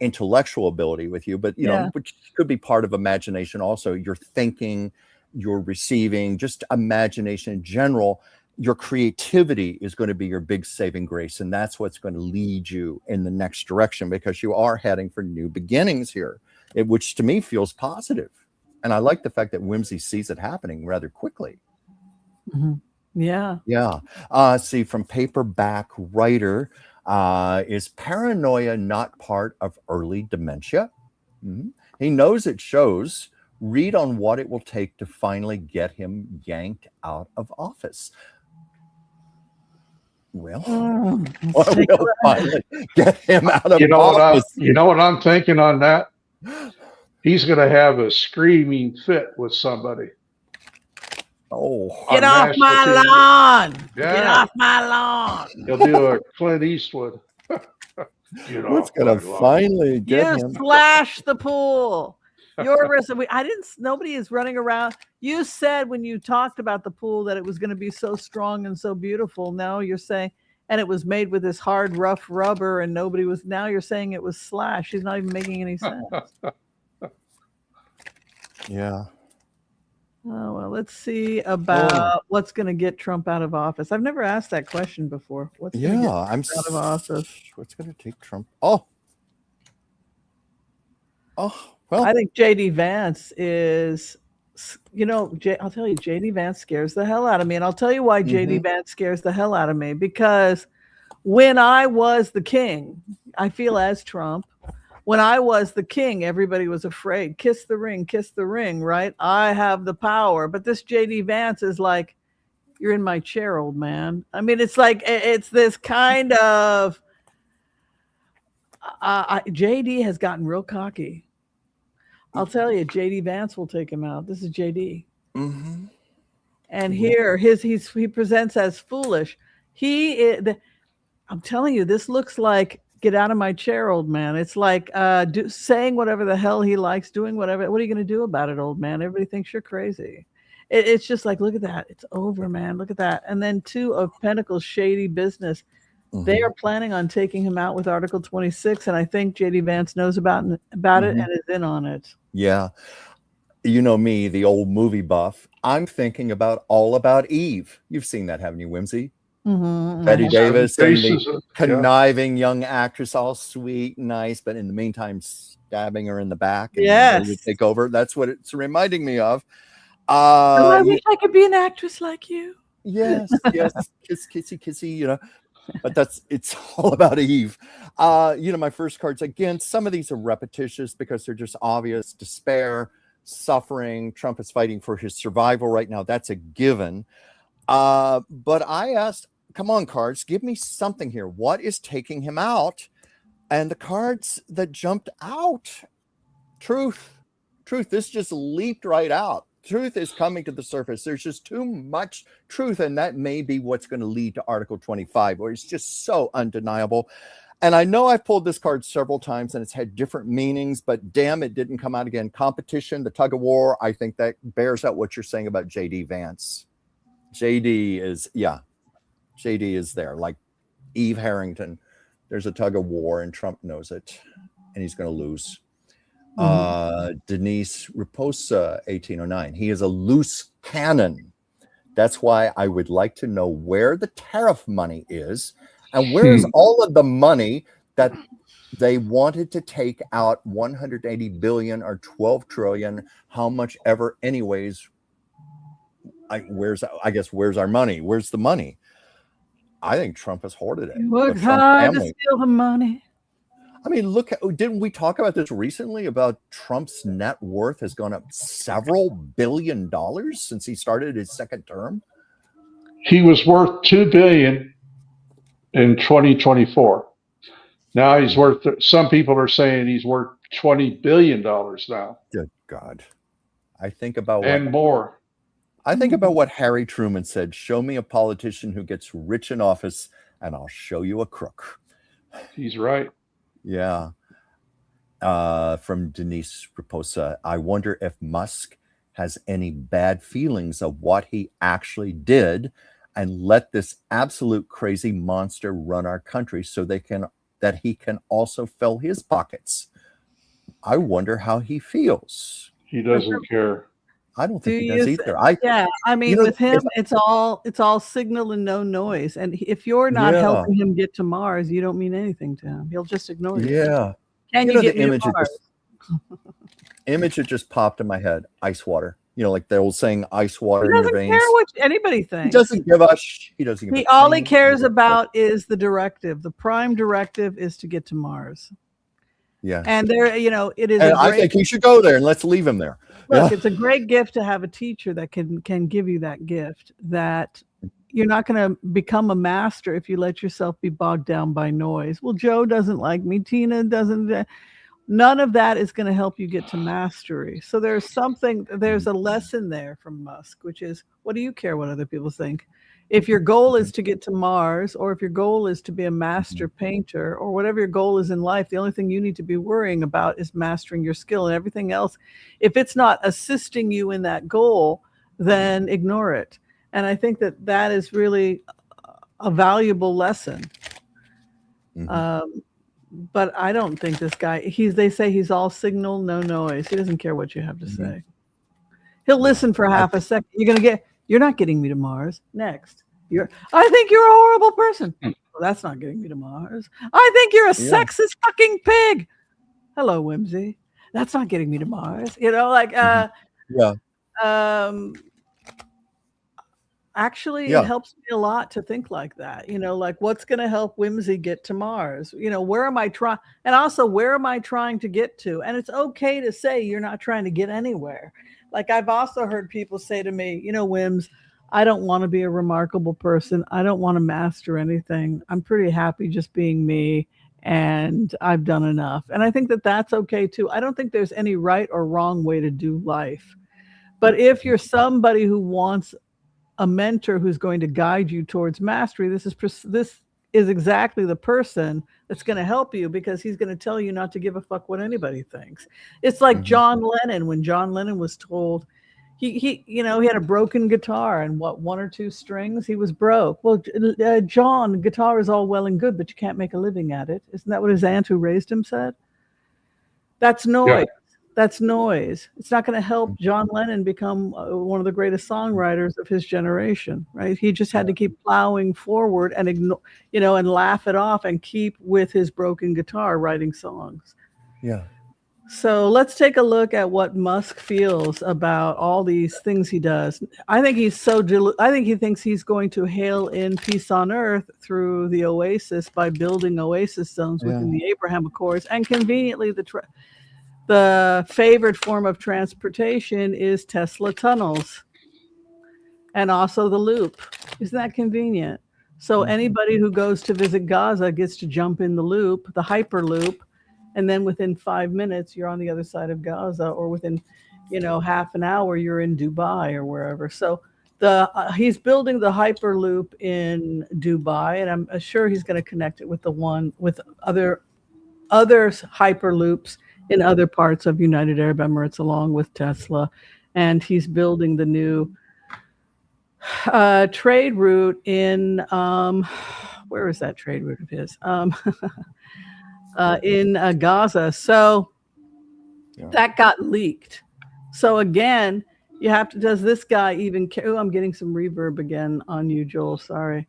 intellectual ability with you, but, which could be part of imagination also. Your thinking, your receiving, just imagination in general. Your creativity is going to be your big saving grace. And that's what's going to lead you in the next direction because you are heading for new beginnings here, which to me feels positive. And I like the fact that Whimsy sees it happening rather quickly. Yeah. See, from Paperback Writer, is paranoia not part of early dementia? He knows it shows. Read on what it will take to finally get him yanked out of office. Well, we'll finally get him out of office. You know what I'm thinking on that? He's going to have a screaming fit with somebody. Oh, get off my lawn! Yeah. Get off my lawn! He'll do a Clint Eastwood. What's going to finally get him? Slash the pool. Nobody is running around. You said when you talked about the pool that it was going to be so strong and so beautiful. Now you're saying, and it was made with this hard, rough rubber, and now you're saying it was slash. She's not even making any sense. Yeah. Oh, well, let's see about what's going to get Trump out of office. I've never asked that question before. What's going to get Trump out of office? What's going to take Trump? Oh, well. I think J.D. Vance is, I'll tell you, J.D. Vance scares the hell out of me. And I'll tell you why J.D. Vance scares the hell out of me. Because when I was the king, I feel as Trump, when I was the king, everybody was afraid. Kiss the ring, right? I have the power. But this J.D. Vance is like, you're in my chair, old man. I mean, it's like, it's this kind of, J.D. has gotten real cocky. I'll tell you, J.D. Vance will take him out. This is J.D. Mm-hmm. And here, he presents as foolish. I'm telling you, this looks like, get out of my chair, old man. It's like saying whatever the hell he likes, doing whatever. What are you going to do about it, old man? Everybody thinks you're crazy. It's just like, look at that. It's over, man. Look at that. And then 2 of Pentacles, shady business. Mm-hmm. They are planning on taking him out with Article 26. And I think J.D. Vance knows about it and is in on it. Yeah. You know me, the old movie buff. I'm thinking about All About Eve. You've seen that, haven't you, Whimsy? Mm-hmm. Betty Davis and the conniving young actress, all sweet, nice, but in the meantime, stabbing her in the back and ready to take over. That's what it's reminding me of. I wish I could be an actress like you. Yes, kissy, but it's All About Eve. My first cards, again, some of these are repetitious because they're just obvious. Despair, suffering. Trump is fighting for his survival right now. That's a given. But I asked, come on, cards, give me something here. What is taking him out? And the cards that jumped out, truth. This just leaped right out. Truth is coming to the surface. There's just too much truth, and that may be what's going to lead to Article 25, where it's just so undeniable. And I know I've pulled this card several times, and it's had different meanings, but damn, it didn't come out again. Competition, the tug of war, I think that bears out what you're saying about J.D. Vance. JD is there, like Eve Harrington. There's a tug of war, and Trump knows it, and he's going to lose. Denise Raposa, 1809. He is a loose cannon. That's why I would like to know where the tariff money is, and where is all of the money that they wanted to take out 180 billion or 12 trillion, how much ever anyways. Where's our money? Where's the money? I think Trump has hoarded it. Worked hard to steal the money. I mean, didn't we talk about this recently about Trump's net worth has gone up several $1 billion since he started his second term? He was worth $2 billion in 2024. Now he's worth, some people are saying he's worth $20 billion now. Good God. I think about more. I think about what Harry Truman said, show me a politician who gets rich in office and I'll show you a crook. He's right. Yeah. From Denise Raposa, I wonder if Musk has any bad feelings of what he actually did and let this absolute crazy monster run our country so that he can also fill his pockets. I wonder how he feels. He doesn't care. I don't think he does either. With him, it's all signal and no noise. And if you're not helping him get to Mars, you don't mean anything to him. He'll just ignore you. Yeah. Can you get me to Mars? Image that just popped in my head: ice water. Like the old saying, "Ice water in your veins." He doesn't care what anybody thinks. He doesn't give us. He doesn't give. All he cares about is the directive. The prime directive is to get to Mars. Yeah. And there, you know, it is And a I great think he should go there, and let's leave him there. look, Yeah. it's a great gift to have a teacher that can give you that gift, that you're not going to become a master if you let yourself be bogged down by noise. Well, Joe doesn't like me, Tina doesn't. None of that is going to help you get to mastery. So there's a lesson there from Musk, which is, what do you care what other people think? If your goal is to get to Mars, or if your goal is to be a master painter, or whatever your goal is in life, the only thing you need to be worrying about is mastering your skill, and everything else, if it's not assisting you in that goal, then ignore it. And I think that is really a valuable lesson. But I don't think this guy, they say he's all signal, no noise. He doesn't care what you have to say. He'll listen for half a second. You're not getting me to Mars. Next. I think you're a horrible person. Well, that's not getting me to Mars. I think you're a sexist fucking pig. Hello, Whimsy. That's not getting me to Mars. You know, like, actually, it helps me a lot to think like that. You know, like, what's going to help Whimsy get to Mars? You know, where am I trying? And also, where am I trying to get to? And it's okay to say you're not trying to get anywhere. Like, I've also heard people say to me, you know, Whims, I don't want to be a remarkable person. I don't want to master anything. I'm pretty happy just being me, and I've done enough. And I think that that's okay too. I don't think there's any right or wrong way to do life. But if you're somebody who wants a mentor who's going to guide you towards mastery, this is exactly the person that's going to help you, because he's going to tell you not to give a fuck what anybody thinks. It's like John Lennon, when John Lennon was told he had a broken guitar and one or two strings, he was broke. Well, John, guitar is all well and good, but you can't make a living at it. Isn't that what his aunt who raised him said? That's noise. Yeah. That's noise. It's not going to help John Lennon become one of the greatest songwriters of his generation, right? He just had to keep plowing forward and ignore, and laugh it off and keep with his broken guitar writing songs. Yeah. So let's take a look at what Musk feels about all these things he does. I think he thinks he's going to hail in peace on earth through the oasis by building oasis zones within the Abraham Accords, and conveniently the favored form of transportation is Tesla tunnels and also the loop. Isn't that convenient? So anybody who goes to visit Gaza gets to jump in the loop, the Hyperloop, and then within 5 minutes, you're on the other side of Gaza, or within, half an hour, you're in Dubai or wherever. So he's building the Hyperloop in Dubai, and I'm sure he's going to connect it with other Hyperloops in other parts of United Arab Emirates, along with Tesla. And he's building the new trade route in, where is that trade route of his? In Gaza. So that got leaked. So again, you have to, does this guy even care? Oh, I'm getting some reverb again on you, Joel. Sorry.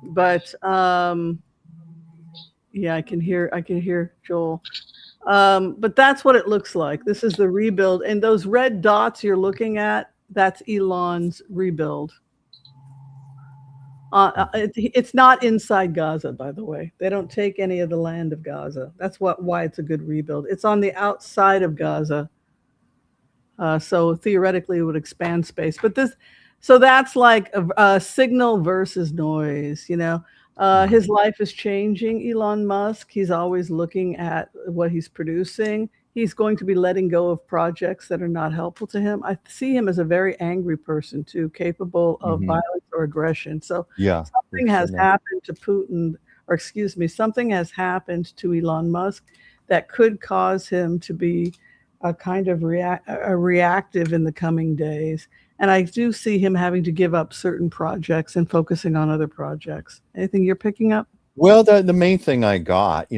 But yeah, I can hear Joel. But that's what it looks like. This is the rebuild. And those red dots you're looking at, that's Elon's rebuild. It's not inside Gaza, by the way. They don't take any of the land of Gaza. That's why it's a good rebuild. It's on the outside of Gaza. So theoretically, it would expand space. But so that's like a signal versus noise, His life is changing, Elon Musk. He's always looking at what he's producing. He's going to be letting go of projects that are not helpful to him. I see him as a very angry person, too, capable of violence or aggression. So something has happened to Putin, or excuse me, something has happened to Elon Musk that could cause him to be a kind of reactive in the coming days. And I do see him having to give up certain projects and focusing on other projects. Anything you're picking up? Well, the main thing I got,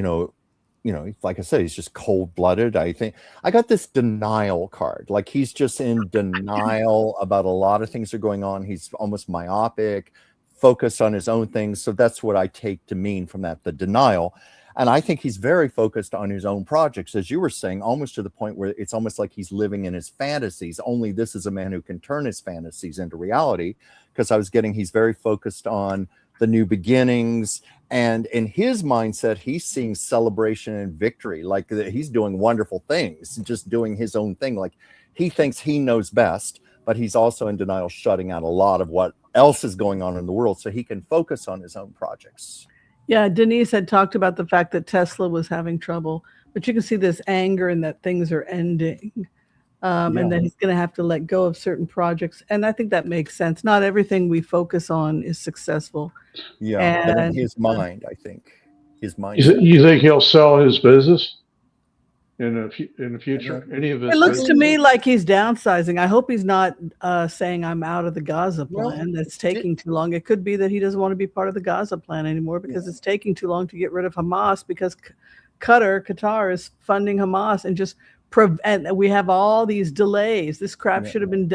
like I said, he's just cold-blooded. I think I got this denial card. Like, he's just in denial about a lot of things that are going on. He's almost myopic, focused on his own things. So that's what I take to mean from that, the denial. And I think he's very focused on his own projects, as you were saying, almost to the point where it's almost like he's living in his fantasies. Only this is a man who can turn his fantasies into reality, because I was getting he's very focused on the new beginnings. And in his mindset, he's seeing celebration and victory, like he's doing wonderful things, just doing his own thing. Like he thinks he knows best, but he's also in denial, shutting out a lot of what else is going on in the world so he can focus on his own projects. Yeah, Denise had talked about the fact that Tesla was having trouble, but you can see this anger and that things are ending. And that he's going to have to let go of certain projects. And I think that makes sense. Not everything we focus on is successful. Yeah, but in his mind, I think his mind. You think he'll sell his business in the future? Any of his? It looks to me like he's downsizing. I hope he's not saying I'm out of the Gaza plan. That's taking too long. It could be that he doesn't want to be part of the Gaza plan anymore because it's taking too long to get rid of Hamas, because Qatar is funding Hamas and just. And we have all these delays. This crap should have been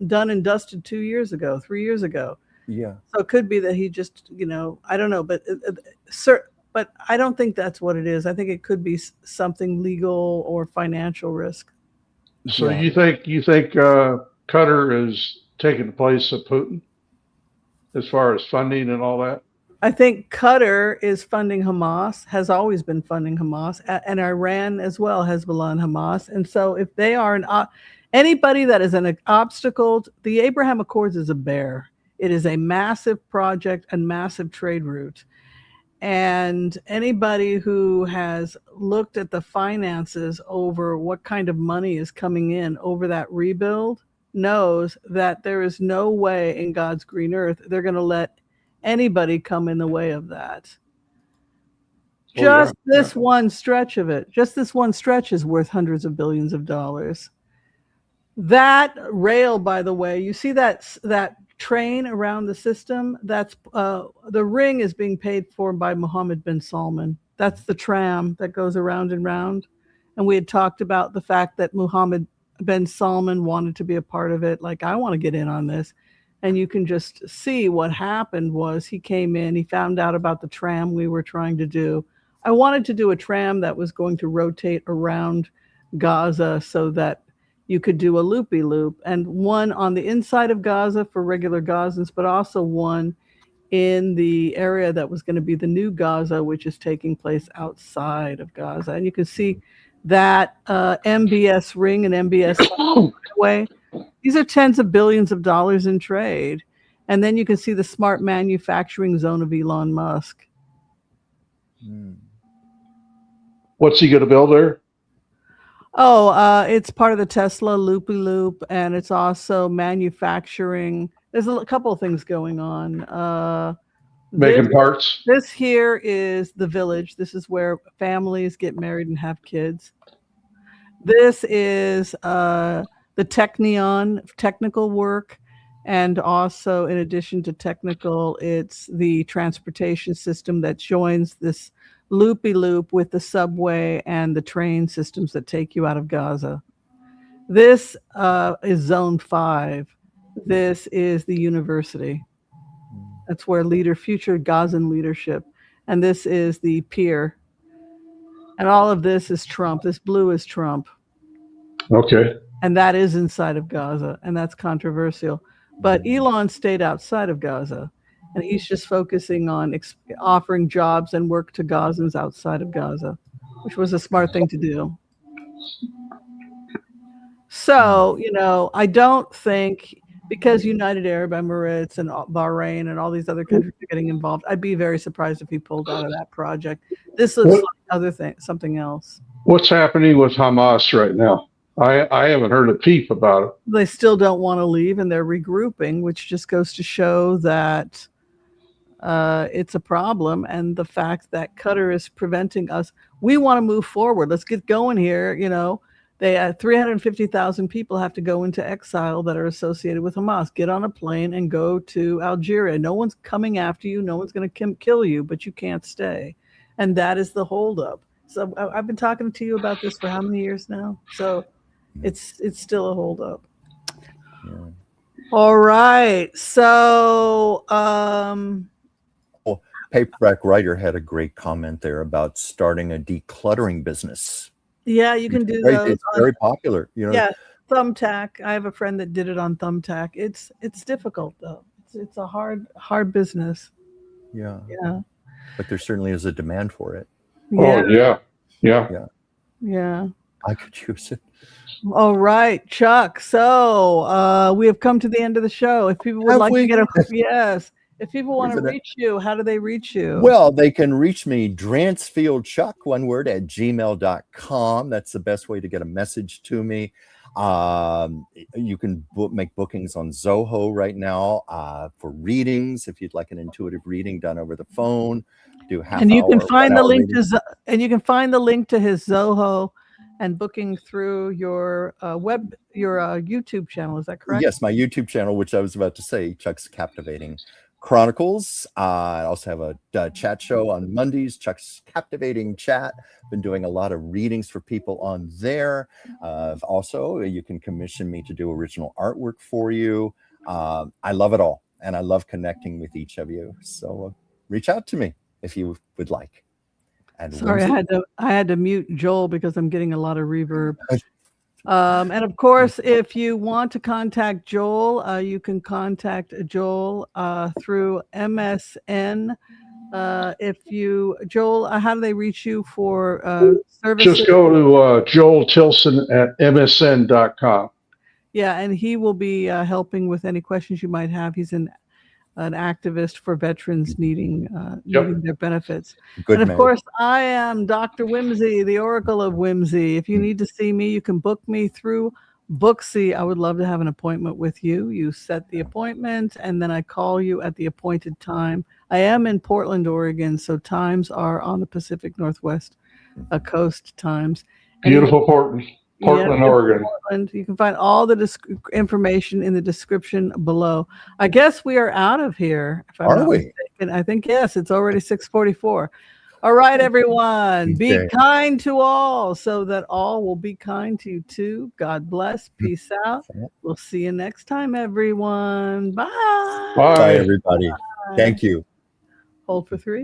done and dusted 2 years ago, 3 years ago. Yeah. So it could be that he just, I don't know, but I don't think that's what it is. I think it could be something legal or financial risk. So you think Qatar is taking the place of Putin as far as funding and all that? I think Qatar is funding Hamas, has always been funding Hamas, and Iran as well, Hezbollah and Hamas. And so if they are anybody that is an obstacle, the Abraham Accords is a bear. It is a massive project and massive trade route. And anybody who has looked at the finances over what kind of money is coming in over that rebuild knows that there is no way in God's green earth they're going to let anybody come in the way of that. This one stretch of it, just this one stretch is worth hundreds of billions of dollars. That rail, by the way, you see that train around the system, that's the ring is being paid for by Mohammed bin Salman. That's the tram that goes around and round. And we had talked about the fact that Mohammed bin Salman wanted to be a part of it. Like, I want to get in on this. And you can just see what happened was he came in, he found out about the tram we were trying to do. I wanted to do a tram that was going to rotate around Gaza so that you could do a loopy-loop, and one on the inside of Gaza for regular Gazans, but also one in the area that was going to be the new Gaza, which is taking place outside of Gaza. And you can see that MBS ring and MBS way. These are tens of billions of dollars in trade. And then you can see the smart manufacturing zone of Elon Musk. What's he going to build there? Oh, it's part of the Tesla loopy-loop, and it's also manufacturing. There's a couple of things going on. Making parts. This here is the village. This is where families get married and have kids. This is the technical work, and also in addition to technical, it's the transportation system that joins this loopy-loop with the subway and the train systems that take you out of Gaza. This is Zone 5. This is the university. That's where future Gazan leadership. And this is the pier. And all of this is Trump. This blue is Trump. Okay. And that is inside of Gaza, and that's controversial. But Elon stayed outside of Gaza, and he's just focusing on offering jobs and work to Gazans outside of Gaza, which was a smart thing to do. So, I don't think, because United Arab Emirates and Bahrain and all these other countries are getting involved, I'd be very surprised if he pulled out of that project. This looks like something else. What's happening with Hamas right now? I haven't heard a peep about it. They still don't want to leave, and they're regrouping, which just goes to show that it's a problem, and the fact that Qatar is preventing us. We want to move forward. Let's get going here. They had 350,000 people have to go into exile that are associated with Hamas. Get on a plane and go to Algeria. No one's coming after you. No one's going to kill you, but you can't stay. And that is the holdup. So I've been talking to you about this for how many years now? So it's still a holdup. Yeah. All right. So Paperback Writer had a great comment there about starting a decluttering business. Yeah, you can do those. It's very popular. Yeah, Thumbtack. I have a friend that did it on Thumbtack. It's difficult though. It's a hard business. Yeah. Yeah. But there certainly is a demand for it. Yeah. Oh, yeah. Yeah. I could use it. All right, Chuck. So we have come to the end of the show. If people would Have like to we? get a yes, if people want to Isn't it? reach you, how do they reach you? Well, they can reach me, DransfieldChuck, one word, at gmail.com. That's the best way to get a message to me. You can make bookings on Zoho right now for readings. If you'd like an intuitive reading done over the phone, do half and you can hour, find 1 the hour link reading. and you can find the link to his Zoho and booking through your your YouTube channel. Is that correct? Yes, my YouTube channel, which I was about to say, Chuck's Captivating Chronicles. I also have a chat show on Mondays, Chuck's Captivating Chat. Been doing a lot of readings for people on there. Also, you can commission me to do original artwork for you. I love it all, and I love connecting with each of you. So reach out to me if you would like. And Sorry, Whimsy? I had to mute Joel because I'm getting a lot of reverb. And of course, if you want to contact Joel, you can contact Joel through MSN. Joel, how do they reach you for services? Just go to Joel Tilson at msn.com. Yeah, and he will be helping with any questions you might have. He's an activist for veterans needing their benefits. Good and of man. course, I am Dr. Whimsy, the Oracle of Whimsy. If you need to see me, you can book me through Booksy. I would love to have an appointment with you. You set the appointment, and then I call you at the appointed time. I am in Portland, Oregon, so times are on the Pacific Northwest coast times. Beautiful Portland, Oregon. Portland. You can find all the information in the description below. I guess we are out of here. If I'm Are not we? mistaken. I think yes. It's already 6:44. All right, everyone. Be Okay. kind to all, so that all will be kind to you too. God bless. Peace out. We'll see you next time, everyone. Bye. Bye. Bye, everybody. Bye. Thank you. Hold for 3.